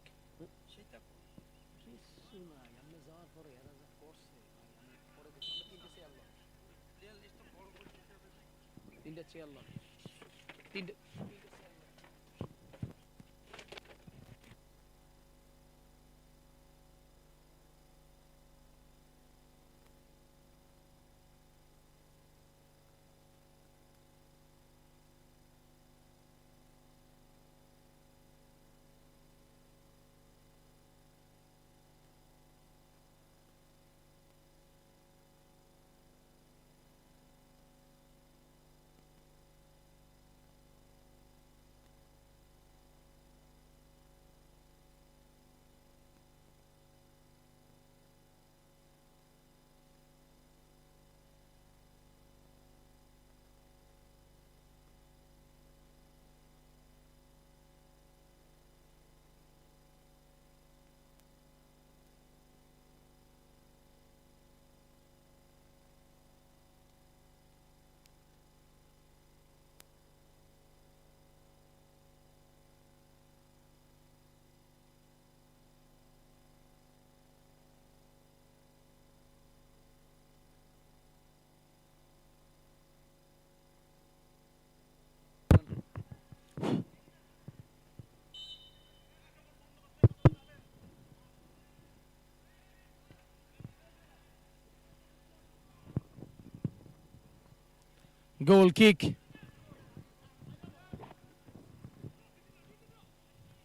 গোল কিক,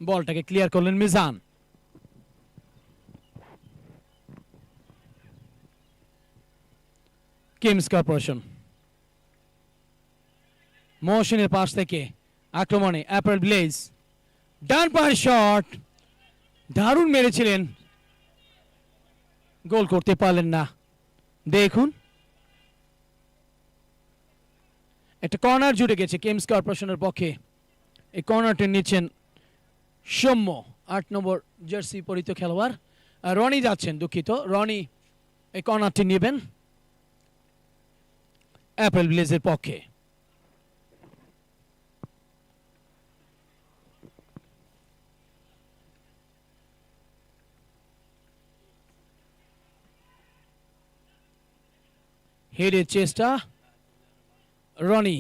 বলটাকে ক্লিয়ার করলেন মিজান। কিংস কর্পোরেশন মহসিনের পাশ থেকে আক্রমণে অ্যাপেল ব্লেজ, ডান পায়ের শট, দারুণ মেরেছিলেন, গোল করতে পারলেন না। দেখুন একটা কর্নার জুড়ে গেছে কিংস কর্পোরেশনের পক্ষে। এই কর্নারটি নিচ্ছেন সৌম্য, 8 নম্বর জার্সি পরিহিত খেলোয়াড়। রনি যাচ্ছেন, দুঃখিত, রনি এই কর্নারটি নেবেন অ্যাপেল ভিলেজের পক্ষে। হেডের চেষ্টা, রনি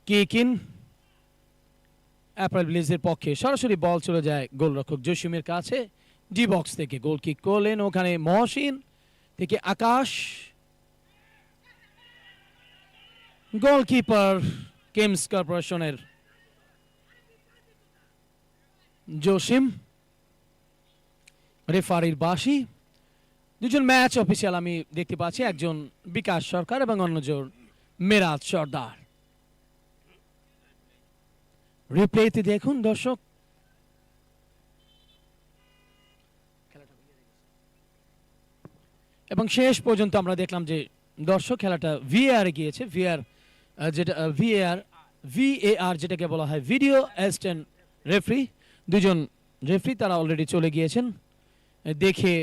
কিক ইন অ্যাপেল ব্লিজের পক্ষে। সরাসরি বল চলে যায় গোলরক্ষক জসিমের কাছে, ডি বক্স থেকে গোল কিক করলেন। ওখানে মহসিন থেকে আকাশ, গোলকিপার কিংস কর্পোরেশনের জসিম, রেফারির বাঁশি। দুজন ম্যাচ অফিসিয়াল আমি দেখতে পাচ্ছি, একজন বিকাশ সরকার এবং অন্যজন মেরাজ সর্দার। রিপ্লেতে দেখুন দর্শক, এবং শেষ পর্যন্ত আমরা দেখলাম যে দর্শক খেলাটা ভিএআর এ গিয়েছে। ভিএআর যেটাকে বলা হয় ভিডিও অ্যাসিস্ট্যান্ট রেফারি, দুজন রেফারি তারা অলরেডি চলে গিয়েছেন। দেখে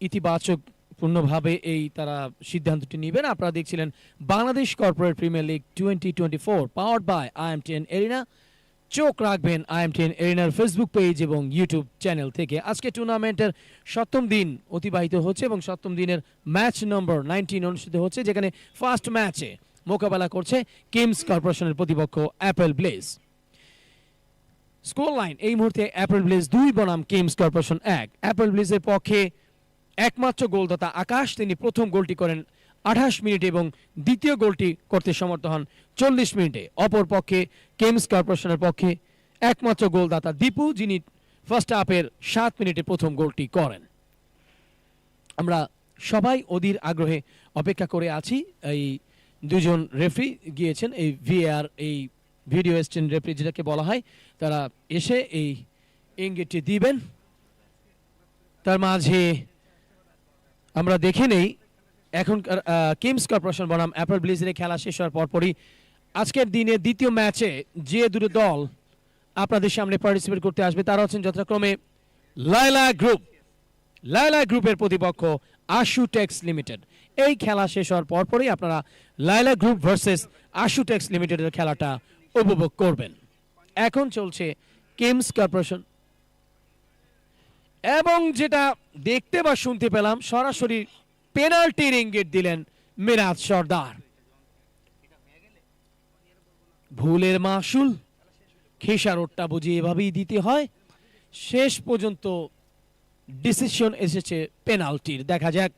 ইতিবাচক পূর্ণভাবে এই তারা সিদ্ধান্তটি নেবেন। আপনারা দেখছিলেন Bangladesh corporate premier league 2024 powered by IMTN arena. চোখ রাখবেন IMTN এরিনার ফেসবুক পেজ এবং ইউটিউব চ্যানেল থেকে। আজকে টুর্নামেন্টের 7ম দিন অতিবাহিত হচ্ছে এবং 7ম দিনের ম্যাচ নম্বর 19 অনুষ্ঠিত হচ্ছে, যেখানে ফার্স্ট ম্যাচে মোকাবেলা করছে কিংস কর্পোরেশনের প্রতিপক্ষ অ্যাপেল ব্লেজ। স্কোর লাইন এই মুহূর্তে অ্যাপেল ব্লেজ 2 বনাম কিংস কর্পোরেশন 1। অ্যাপেল ব্লেজের পক্ষে একমাত্র গোলদাতা আকাশ, তিনি প্রথম গোলটি করেন 28 মিনিটে এবং দ্বিতীয় গোলটি করতে সমর্থ হন 40 মিনিটে। অপর পক্ষে কিংস কর্পোরেশনের পক্ষে একমাত্র গোলদাতা দীপু, যিনি ফার্স্ট হাফের 7 মিনিটে প্রথম গোলটি করেন। আমরা সবাই অধীর আগ্রহে অপেক্ষা করে আছি। এই দুজন রেফারি গিয়েছেন, এই ভিএআর এই ভিডিও অ্যাসিস্ট্যান্ট রেফারি যেটাকে বলা হয়, তারা এসে এই ইঙ্গিতটি দিবেন। তার মাঝে আমরা দেখে নেই এখনকার কিংস কর্পোরেশন বনাম অ্যাপেল ব্লিজের খেলা শেষ হওয়ার পরপরই আজকের দিনে দ্বিতীয় ম্যাচে যে দুটো দল আপনাদের সামনে পার্টিসিপেট করতে আসবে তারা হচ্ছেন যথাক্রমে লায়লা গ্রুপের প্রতিপক্ষ আশুটেক্স লিমিটেড। এই খেলা শেষ হওয়ার পরপরই আপনারা লায়লা গ্রুপ ভার্সেস আশুটেক্স লিমিটেডের খেলাটা উপভোগ করবেন। এখন চলছে কিংস কর্পোরেশন, এবং যেটা দেখতে বা শুনতে পেলাম সরাসরি পেনাল্টির ইঙ্গিত দিলেন মিরাজ সর্দার। ভুলের মাসুল খেসারতটা বুঝি এভাবেই দিতে হয়। শেষ পর্যন্ত ডিসিশন এসেছে পেনাল্টির। দেখা যাক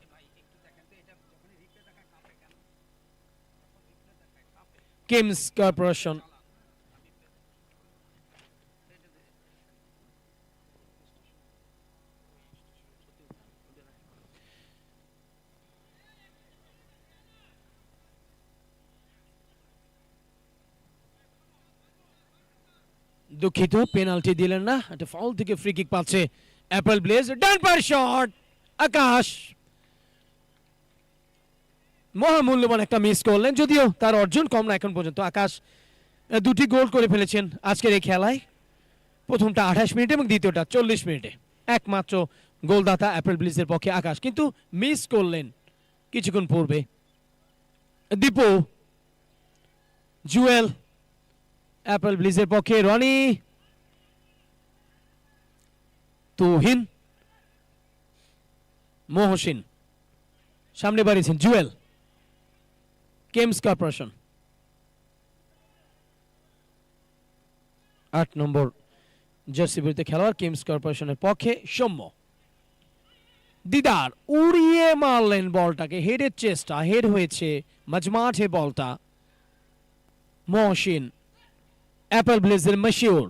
কিংস কর্পোরেশন দুঃখিত, পেনাল্টি দিলেন না, একটা ফাউল থেকে ফ্রি কিক পাচ্ছে অ্যাপেল ব্লেজ। ডান পায়ের শট, আকাশ মহামূল্যবান একটা মিস করলেন, যদিও তার অর্জন কম না এখন পর্যন্ত। আকাশ দুটি গোল করে ফেলেছেন আজকের এই খেলায়, প্রথমটা 28 মিনিটে এবং দ্বিতীয়টা 40 মিনিটে। একমাত্র গোলদাতা অ্যাপেল ব্লেজের পক্ষে আকাশ, কিন্তু মিস করলেন কিছুক্ষণ পূর্বে দীপু। জুয়েল অ্যাপেল ব্লিজের পক্ষে, রনি, তুহিন, মহসিন, সামনে বাড়িয়েছেন জুয়েল। কিংস কর্পোরেশন 8 নম্বর জার্সি বিরুদ্ধে খেলোয়াড় কিংস কর্পোরেশনের পক্ষে সৌম্য। দিদার উড়িয়ে মারলেন বলটাকে, হেডের চেষ্টা, হেড হয়েছে মাঝমাঠে বলটা। মহসিন, অ্যাপেল ব্লেজের মশিউর,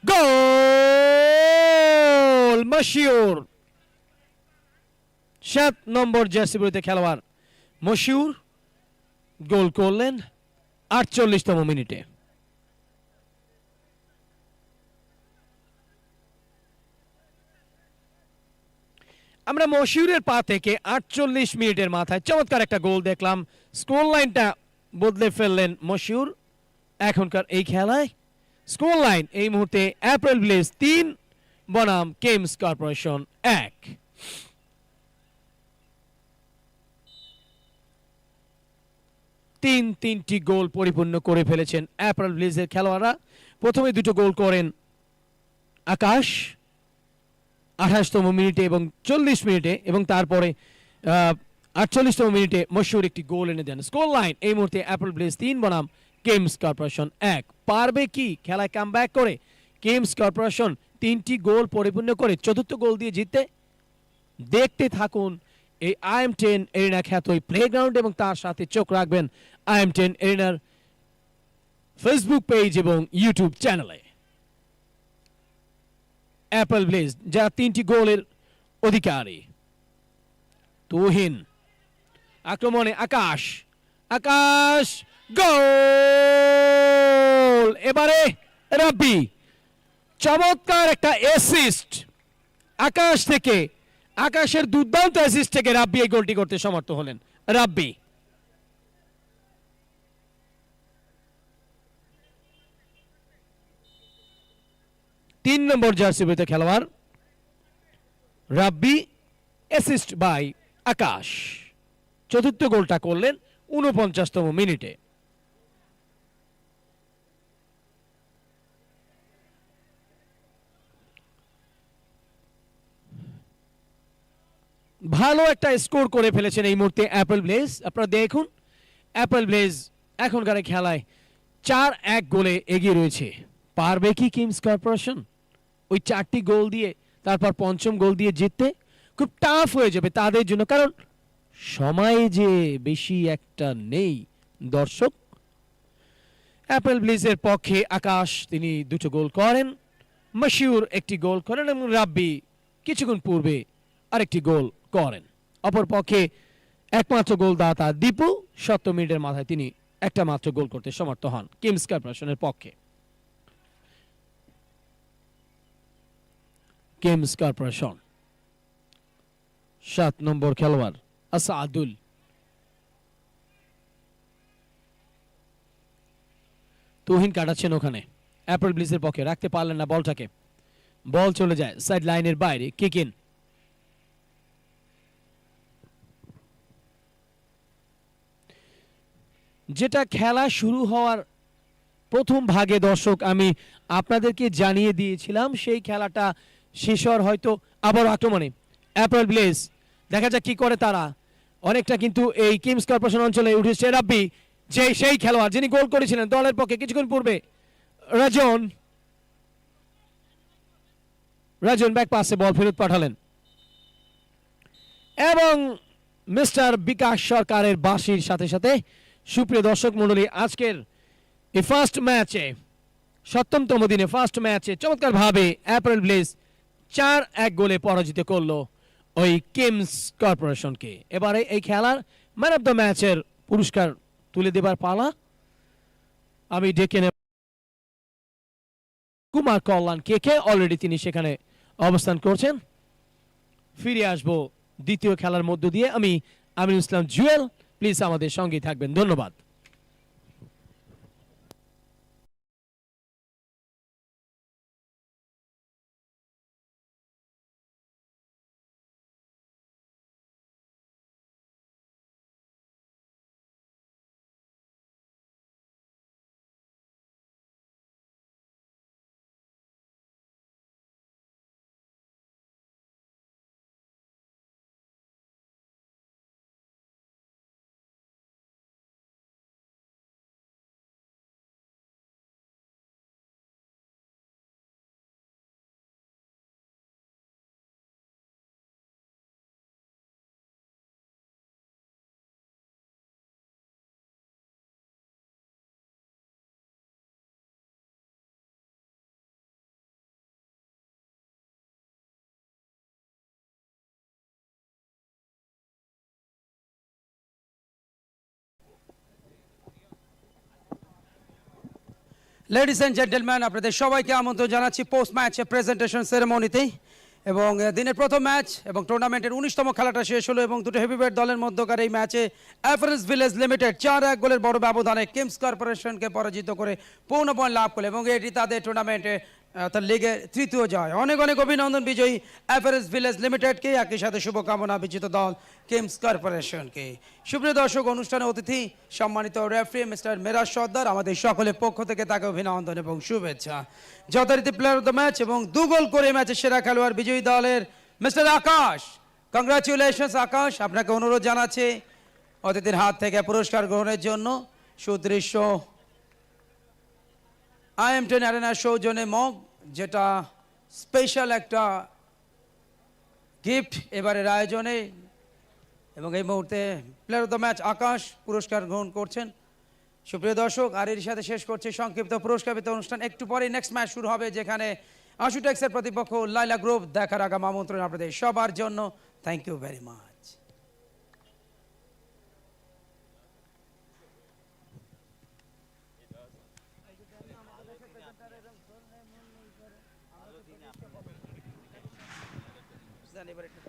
গোল মশিউর। 7 নম্বর জার্সি বিরুদ্ধে খেলোয়াড় মশিউর গোল করলেন 48তম মিনিটে। আমরা মশিউরের পা থেকে 48 মিনিটের মাথায় চমৎকার একটা গোল দেখলাম। স্কোর লাইনটা বদলে ফেললেন মশিউর এখনকার এই খেলায়। স্কোর লাইন এই মুহূর্তে অ্যাপেল ব্লেজ 3 বনাম কিংস কর্পোরেশন 1। তিনটি গোল পরিপূর্ণ করে ফেলেছেন অ্যাপেল ব্লেজের খেলোয়াড়রা। প্রথমে দুটো গোল করেন আকাশ 28তম মিনিটে এবং 40 মিনিটে, এবং তারপরে 48তম মিনিটে মশহুর একটি গোল এনে দেন। স্কোর লাইন এই মুহূর্তে অ্যাপল ব্লেজ 3 বনাম কিংস কর্পোরেশন 1। পারবে কি খেলায় কামব্যাক করে কিংস কর্পোরেশন 3টি গোল পরিপূর্ণ করে চতুর্থ গোল দিয়ে জিততে? দেখতে থাকুন এই IM10 এরিনা খ্যাত এই প্লেগ্রাউন্ড এবং তার সাথে চোখ রাখবেন IM10 এরিনার ফেসবুক পেজ এবং ইউটিউব চ্যানেলে। অ্যাপল ব্লেজ যারা 3টি গোলের অধিকারী। তুহিন আক্রমণে আকাশ, আকাশ গোল! এবারে রাব্বি চমৎকার একটা অ্যাসিস্ট আকাশ থেকে, আকাশের দুর্দান্ত অ্যাসিস্ট থেকে রাব্বি এই গোলটি করতে সমর্থ হলেন। রাব্বি 3 নম্বর জার্সি পরিহিত খেলোয়াড় রাব্বি, অ্যাসিস্ট বাই আকাশ। চতুর্থ গোলটা করলেন 49তম মিনিটে। ভালো একটা স্কোর করে ফেলেছেন এই মুহূর্তে অ্যাপল ব্লেজ। আপনারা দেখুন অ্যাপল ব্লেজ এখনকার খেলায় 4-1 গোলে এগিয়ে রয়েছে। পারবে কি কিংস কর্পোরেশন ওই 4টি গোল দিয়ে তারপর পঞ্চম গোল দিয়ে জিততে? খুব টাফ হয়ে যাবে তাদের জন্য, কারণ সময় যে বেশি একটা নেই। দর্শক, অ্যাপল ব্লেজের পক্ষে আকাশ তিনি 2টো গোল করেন, মশহুর একটি গোল করেন এবং রাব্বি কিছুক্ষণ পূর্বে আরেকটি গোল করেন। অপরপক্ষে একমাত্র গোলদাতা দীপু 70 মিনিটের মাথায় তিনি একটা মাত্র গোল করতে সমর্থ হন কিংস কর্পোরেশনের পক্ষে। কিংস কর্পোরেশন 7 নম্বর খেলোয়াড় আসাদুল, তুহিন কাটাচ্ছেন ওখানে অ্যাপল ব্লেজের পক্ষে, রাখতে পারলেন না বলটাকে। বল চলে যায় সাইড লাইনের বাইরে, কিক ইন। যেটা খেলা শুরু হওয়ার প্রথম ভাগে দর্শক আমি আপনাদেরকে জানিয়ে দিয়েছিলাম, সেই খেলাটা শেষ হওয়ার হয়তো আবার আক্রমণে অ্যাপল ব্লেজ, দেখা যাক কি করে তারা। অনেকটা কিন্তু এই কিংস কর্পোরেশন অঞ্চলে উঠেছে রাব্বি, যে সেই খেলোয়াড় যিনি গোল করেছিলেন দলের পক্ষে কিছুক্ষণ পূর্বে। রাজন ব্যাক পাসে বল ফেরত পাঠালেন এবং মিস্টার বিকাশ সরকারের বাঁশির সাথে সাথে সুপ্রিয় দর্শক মণ্ডলী, আজকের এই ফার্স্ট ম্যাচে 7তম দিনে ফার্স্ট ম্যাচে চমৎকার ভাবে অ্যাপল ব্লেজ 4-1 গোলে পরাজিত করলো ওই কিংস কর্পোরেশনকে। এবারে এই খেলার ম্যান অফ দ্য ম্যাচের পুরস্কার তুলে দেবার পালা। আমি ডেকে নেব কুমার কল্যাণ কে অলরেডি তিনি সেখানে অবস্থান করছেন। ফিরে আসবো দ্বিতীয় খেলার মধ্য দিয়ে। আমি আমিনুল ইসলাম জুয়েল, প্লিজ আমাদের সঙ্গে থাকবেন, ধন্যবাদ। লেডিস এন্ড জেন্টলম্যান, আপনাদের সবাইকে আমন্ত্রণ জানাচ্ছি পোস্ট ম্যাচ প্রেজেন্টেশন সেরেমনিতে। এবং দিনের প্রথম ম্যাচ এবং টুর্নামেন্টের 19তম খেলাটা শেষ হলো এবং দুটো হেভিওয়েট দলের মধ্যকার এই ম্যাচে অ্যাফারেন্স ভিলেজ লিমিটেড 4-1 গোলের বড় ব্যবধানে কিংস কর্পোরেশনকে পরাজিত করে 5 পয়েন্ট লাভ করে এবং এটি তাদের টুর্নামেন্টে তার লিগে তৃতীয় জয়। অনেক অনেক অভিনন্দন বিজয়ী অ্যাফারেন্স ভিলেজ লিমিটেডকে, একই সাথে শুভকামনা বিজিত দল কিংস কর্পোরেশনকে। সুপ্রিয় দর্শক, অনুষ্ঠানে অতিথি সম্মানিত রেফারি মিস্টার মেরাজ সর্দার, আমাদের সকলের পক্ষ থেকে তাকে অভিনন্দন এবং শুভেচ্ছা। যথারীতি প্লেয়ার অফ দ্য ম্যাচ এবং 2 গোল করে ম্যাচের সেরা খেলোয়াড় বিজয়ী দলের মিস্টার আকাশ, কংগ্রাচুলেশনস আকাশ, আপনাকে অনুরোধ জানাচ্ছি অতিথির হাত থেকে পুরস্কার গ্রহণের জন্য। সুদৃশ্য IM10 অ্যারেনার সৌজন্যে মগ, যেটা স্পেশাল একটা গিফট এবারের আয়োজনে। এবং এই মুহূর্তে প্লেয়ার অফ দ্য ম্যাচ আকাশ পুরস্কার গ্রহণ করছেন। সুপ্রিয় দর্শক, আর এর সাথে শেষ করছি সংক্ষিপ্ত পুরস্কার বিতরণ অনুষ্ঠান। একটু পরে নেক্সট ম্যাচ শুরু হবে, যেখানে আশুটেক্সের প্রতিপক্ষ লাইলা গ্রুপ। দেখার আগাম আমন্ত্রণ আপনাদের সবার জন্য। Thank you very much. এবার একটু